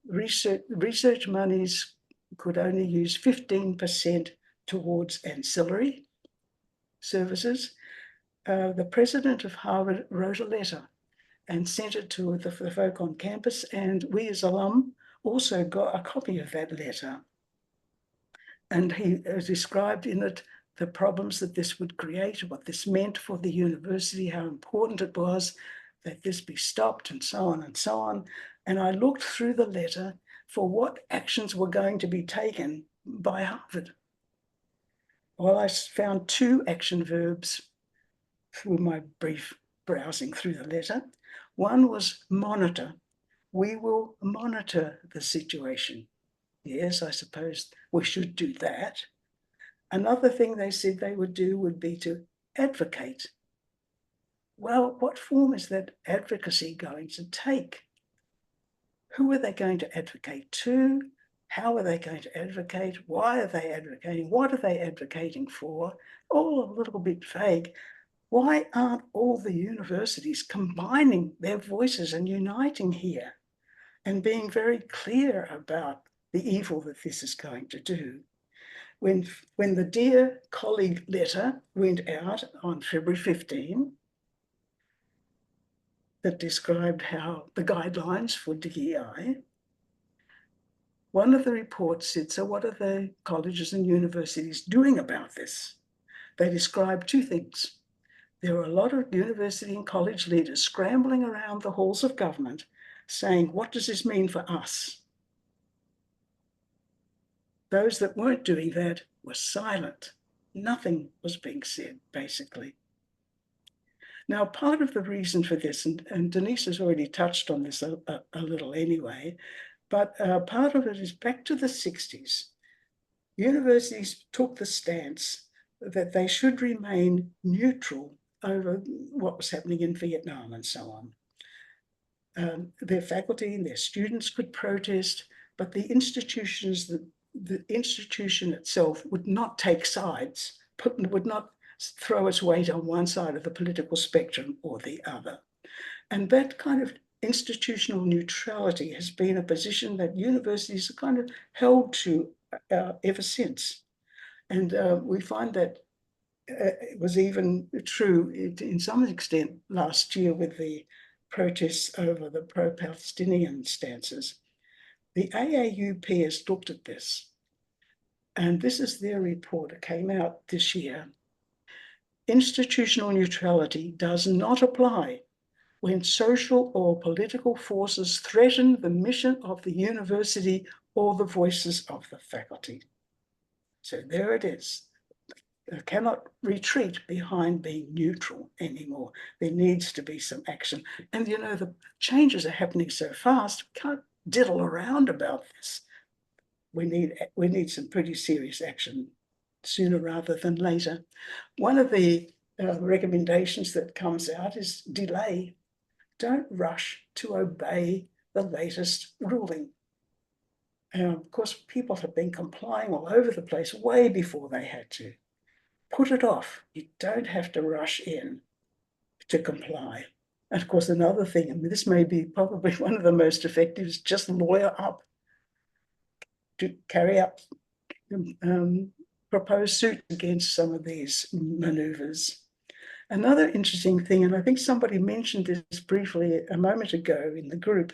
research monies could only use 15% towards ancillary services, the president of Harvard wrote a letter and sent it to the folk on campus, and we as alum also got a copy of that letter. And he described in it the problems that this would create, what this meant for the university, how important it was that this be stopped, and so on and so on. And I looked through the letter for what actions were going to be taken by Harvard. Well, I found 2 action verbs through my brief browsing through the letter. One was monitor. We will monitor the situation. Yes, I suppose we should do that. Another thing they said they would do would be to advocate. Well, what form is that advocacy going to take? Who are they going to advocate to? How are they going to advocate? Why are they advocating? What are they advocating for? All a little bit vague. Why aren't all the universities combining their voices and uniting here and being very clear about the evil that this is going to do? When the Dear Colleague letter went out on February 15, that described how the guidelines for DEI, one of the reports said, so what are the colleges and universities doing about this? They described 2 things. There are a lot of university and college leaders scrambling around the halls of government saying, what does this mean for us? Those that weren't doing that were silent. Nothing was being said, basically. Now, part of the reason for this, and Denise has already touched on this a little anyway, but part of it is back to the 60s. Universities took the stance that they should remain neutral over what was happening in Vietnam and so on. Their faculty and their students could protest, but the institutions, the institution itself would not take sides, would not throw its weight on one side of the political spectrum or the other. And that kind of institutional neutrality has been a position that universities have kind of held to ever since. And we find that it was even true in some extent last year with the protests over the pro-Palestinian stances. The AAUP has looked at this, and this is their report. It came out this year. Institutional neutrality does not apply when social or political forces threaten the mission of the university or the voices of the faculty. So there it is. They cannot retreat behind being neutral anymore. There needs to be some action. And you know, the changes are happening so fast, we can't diddle around about this. We need some pretty serious action sooner rather than later. One of the recommendations that comes out is delay. Don't rush to obey the latest ruling. Of course, people have been complying all over the place way before they had to. Put it off. You don't have to rush in to comply. And of course, another thing, and this may be probably one of the most effective, is just lawyer up to carry out proposed suit against some of these maneuvers. Another interesting thing, and I think somebody mentioned this briefly a moment ago in the group,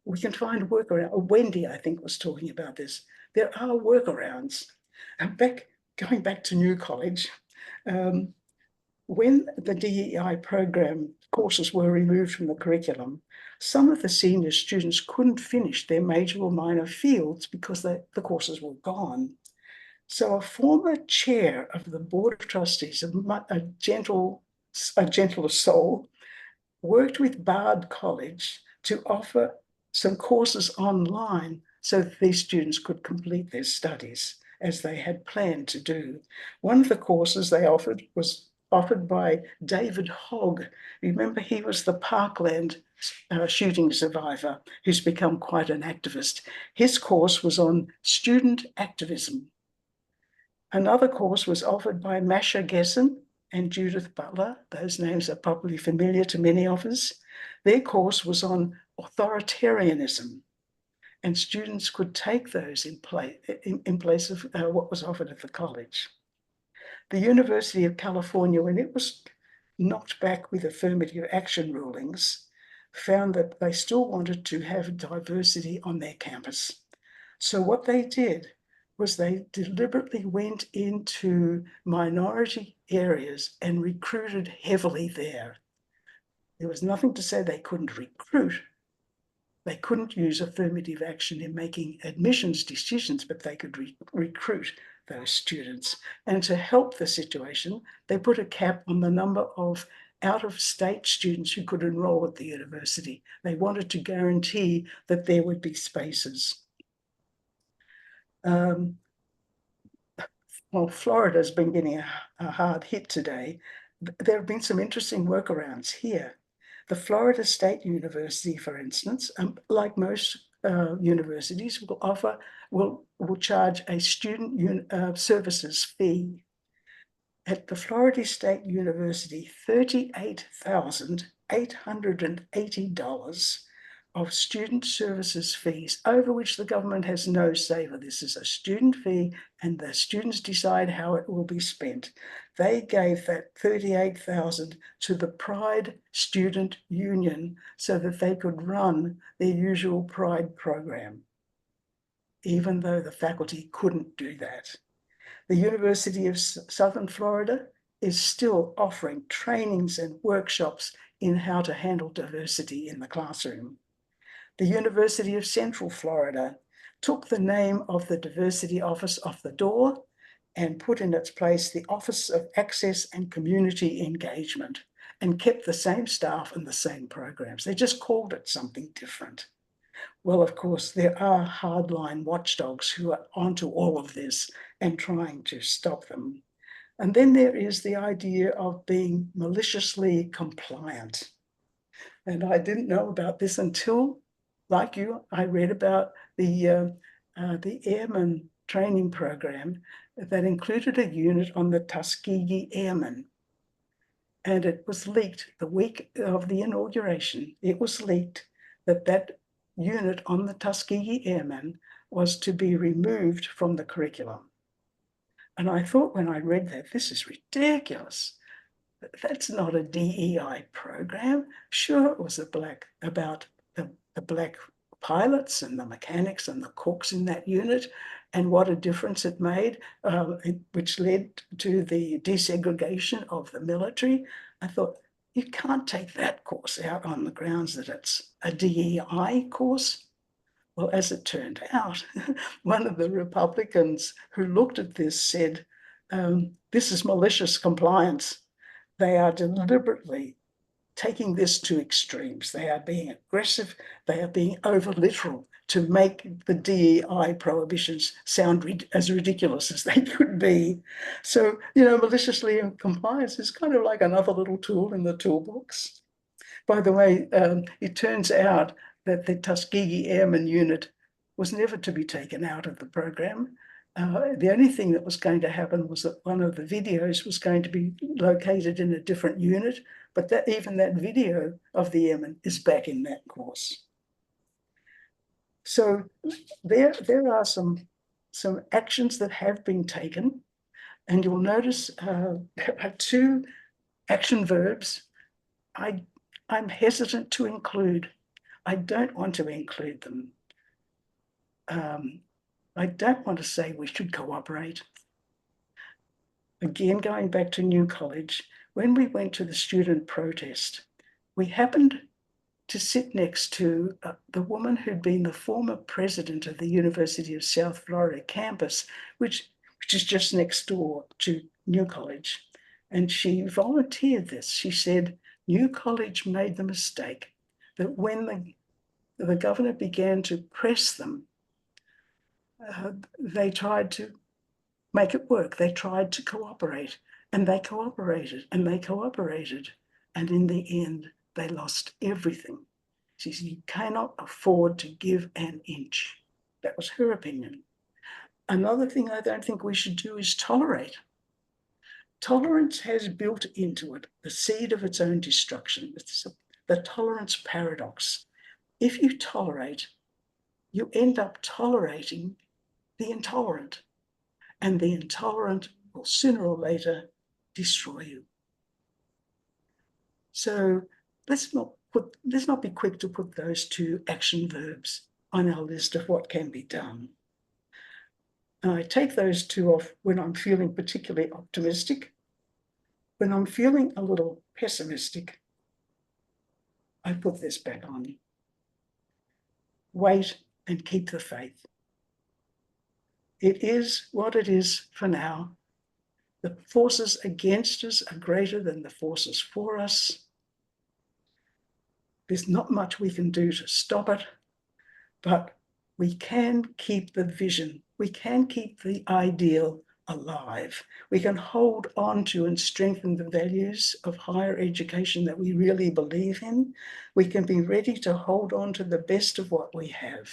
we can find workaround. Wendy, I think, was talking about this. There are workarounds. Going back to New College, when the DEI program courses were removed from the curriculum, some of the senior students couldn't finish their major or minor fields because the courses were gone. So a former chair of the Board of Trustees, a gentler soul, worked with Bard College to offer some courses online so that these students could complete their studies as they had planned to do. One of the courses they offered was offered by David Hogg. Remember, he was the Parkland shooting survivor who's become quite an activist. His course was on student activism. Another course was offered by Masha Gessen and Judith Butler. Those names are probably familiar to many of us. Their course was on authoritarianism, and students could take those in place of what was offered at the college. The University of California, when it was knocked back with affirmative action rulings, found that they still wanted to have diversity on their campus. So what they did was they deliberately went into minority areas and recruited heavily there. There was nothing to say they couldn't recruit. They couldn't use affirmative action in making admissions decisions, but they could recruit those students. And to help the situation, they put a cap on the number of out-of-state students who could enroll at the university. They wanted to guarantee that there would be spaces. Well, Florida's been getting a hard hit today. There have been some interesting workarounds here. The Florida State University, for instance, like most universities, will charge a student services fee. At the Florida State University, $38,880 of student services fees, over which the government has no say. This is a student fee, and the students decide how it will be spent. They gave that $38,000 to the Pride Student Union so that they could run their usual Pride program, even though the faculty couldn't do that. The University of Southern Florida is still offering trainings and workshops in how to handle diversity in the classroom. The University of Central Florida took the name of the diversity office off the door and put in its place the Office of Access and Community Engagement, and kept the same staff and the same programs. They just called it something different. Well, of course, there are hardline watchdogs who are onto all of this and trying to stop them. And then there is the idea of being maliciously compliant. And I didn't know about this until, like you, I read about the airman training program that included a unit on the Tuskegee Airmen. And it was leaked the week of the inauguration. It was leaked that that unit on the Tuskegee Airmen was to be removed from the curriculum. And I thought when I read that, this is ridiculous. That's not a DEI program. Sure, it was about the black pilots and the mechanics and the cooks in that unit, and what a difference it made, which led to the desegregation of the military. I thought, you can't take that course out on the grounds that it's a DEI course. Well, as it turned out, one of the Republicans who looked at this said, this is malicious compliance. They are deliberately taking this to extremes. They are being aggressive. They are being over literal to make the DEI prohibitions sound as ridiculous as they could be. So, maliciously compliance is kind of like another little tool in the toolbox. By the way, it turns out that the Tuskegee Airmen unit was never to be taken out of the program. The only thing that was going to happen was that one of the videos was going to be located in a different unit, but even that video of the airmen is back in that course. So there are some actions that have been taken, and you'll notice there are two action verbs I'm hesitant to include. I don't want to include them. I don't want to say we should cooperate. Again, going back to New College, when we went to the student protest, we happened to sit next to the woman who'd been the former president of the University of South Florida campus, which is just next door to New College. And she volunteered this. She said, New College made the mistake that when the governor began to press them, they tried to make it work. They tried to cooperate, and they cooperated, and they cooperated. And in the end, they lost everything. She said, you cannot afford to give an inch. That was her opinion. Another thing I don't think we should do is tolerate. Tolerance has built into it the seed of its own destruction. It's the tolerance paradox. If you tolerate, you end up tolerating the intolerant, and the intolerant will sooner or later destroy you. So let's not be quick to put those two action verbs on our list of what can be done. And I take those two off when I'm feeling particularly optimistic. When I'm feeling a little pessimistic, I put this back on. wait and keep the faith. It is what it is for now. The forces against us are greater than the forces for us. There's not much we can do to stop it, but we can keep the vision. We can keep the ideal alive. We can hold on to and strengthen the values of higher education that we really believe in. We can be ready to hold on to the best of what we have.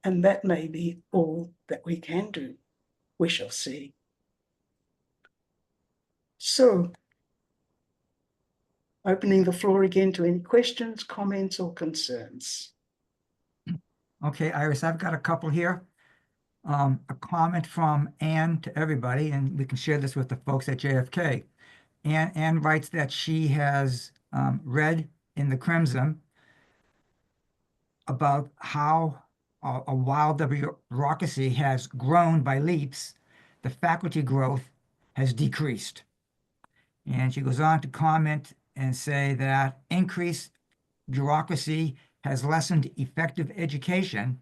And that may be all that we can do. We shall see. So, opening the floor again to any questions, comments, or concerns.
Okay, Iris, I've got a couple here. A comment from Anne to everybody, and we can share this with the folks at JFK. Anne writes that she has read in the Crimson about how while the bureaucracy has grown by leaps, the faculty growth has decreased. And she goes on to comment and say that increased bureaucracy has lessened effective education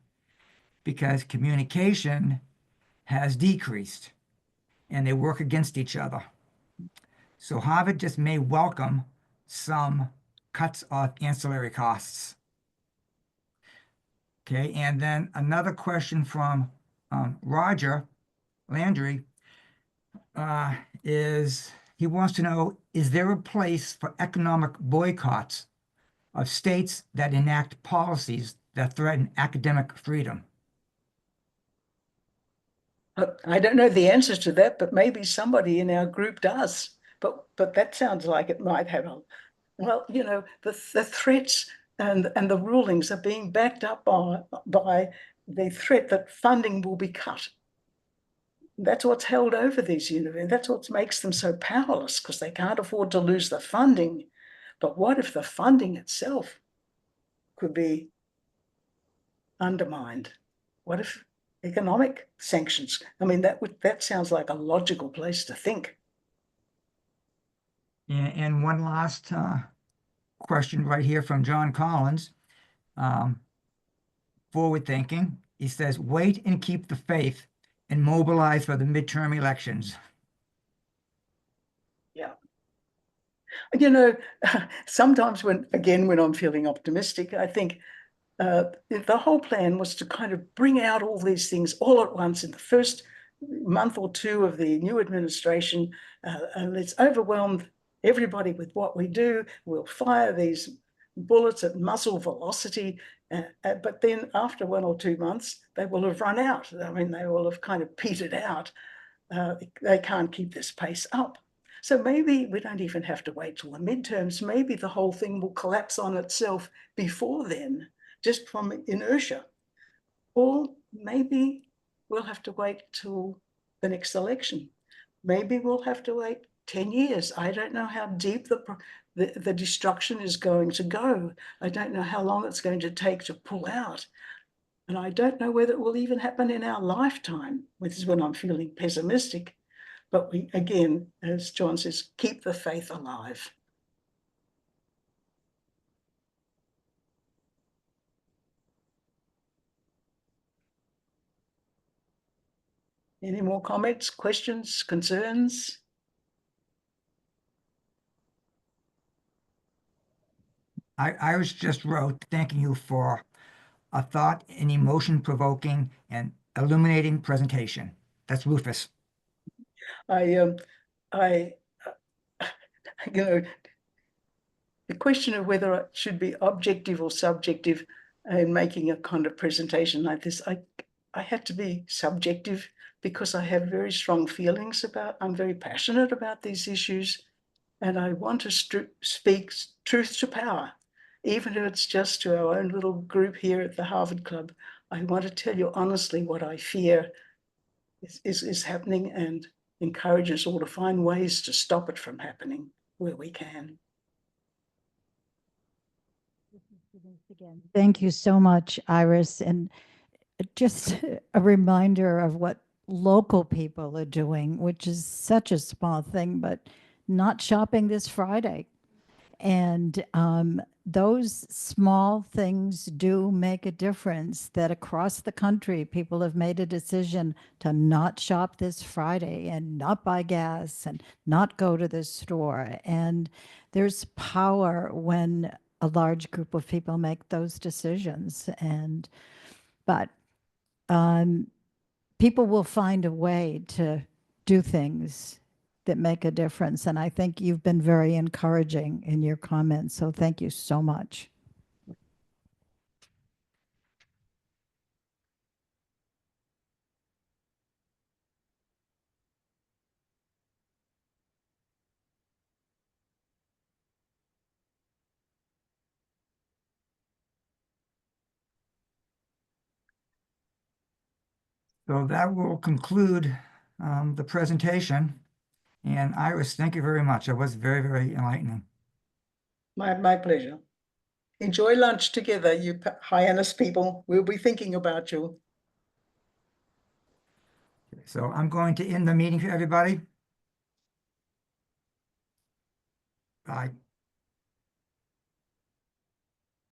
because communication has decreased and they work against each other. So Harvard just may welcome some cuts of ancillary costs. Okay, and then another question from Roger Landry is he wants to know, is there a place for economic boycotts of states that enact policies that threaten academic freedom?
I don't know the answer to that, but maybe somebody in our group does. But that sounds like it might have a, well, you know, the threats and the rulings are being backed up by the threat that funding will be cut. That's what's held over these universities. That's what makes them so powerless, because they can't afford to lose the funding. But what if the funding itself could be undermined? What if economic sanctions? I mean, that sounds like a logical place to think.
And one last question right here from John Collins. Forward thinking. He says, wait and keep the faith and mobilize for the midterm elections.
Yeah. You know, sometimes when I'm feeling optimistic, I think the whole plan was to kind of bring out all these things all at once in the first month or two of the new administration. And let's overwhelm everybody with what we do. We'll fire these bullets at muzzle velocity. But then after 1 or 2 months, they will have run out. I mean, they will have kind of petered out. They can't keep this pace up. So maybe we don't even have to wait till the midterms. Maybe the whole thing will collapse on itself before then, just from inertia. Or maybe we'll have to wait till the next election. Maybe we'll have to wait 10 years. I don't know how deep the destruction is going to go. I don't know how long it's going to take to pull out. And I don't know whether it will even happen in our lifetime, which is when I'm feeling pessimistic. But we, again, as John says, keep the faith alive. Any more comments, questions, concerns?
Iris just wrote, thanking you for a thought and emotion-provoking and illuminating presentation. That's Rufus.
You know, the question of whether it should be objective or subjective in making a kind of presentation like this, I had to be subjective because I have very strong feelings I'm very passionate about these issues, and I want to speak truth to power, even if it's just to our own little group here at the Harvard Club. I want to tell you honestly what I fear is happening and encourage us all to find ways to stop it from happening where we can.
Thank you so much, Iris. And just a reminder of what local people are doing, which is such a small thing, but not shopping this Friday. And those small things do make a difference, that across the country, people have made a decision to not shop this Friday and not buy gas and not go to the store. And there's power when a large group of people make those decisions. But people will find a way to do things that make a difference. And I think you've been very encouraging in your comments. So thank you so much.
So that will conclude the presentation. And Iris, thank you very much. It was very, very enlightening.
My pleasure. Enjoy lunch together, you Hyannis people. We'll be thinking about you.
So I'm going to end the meeting for everybody.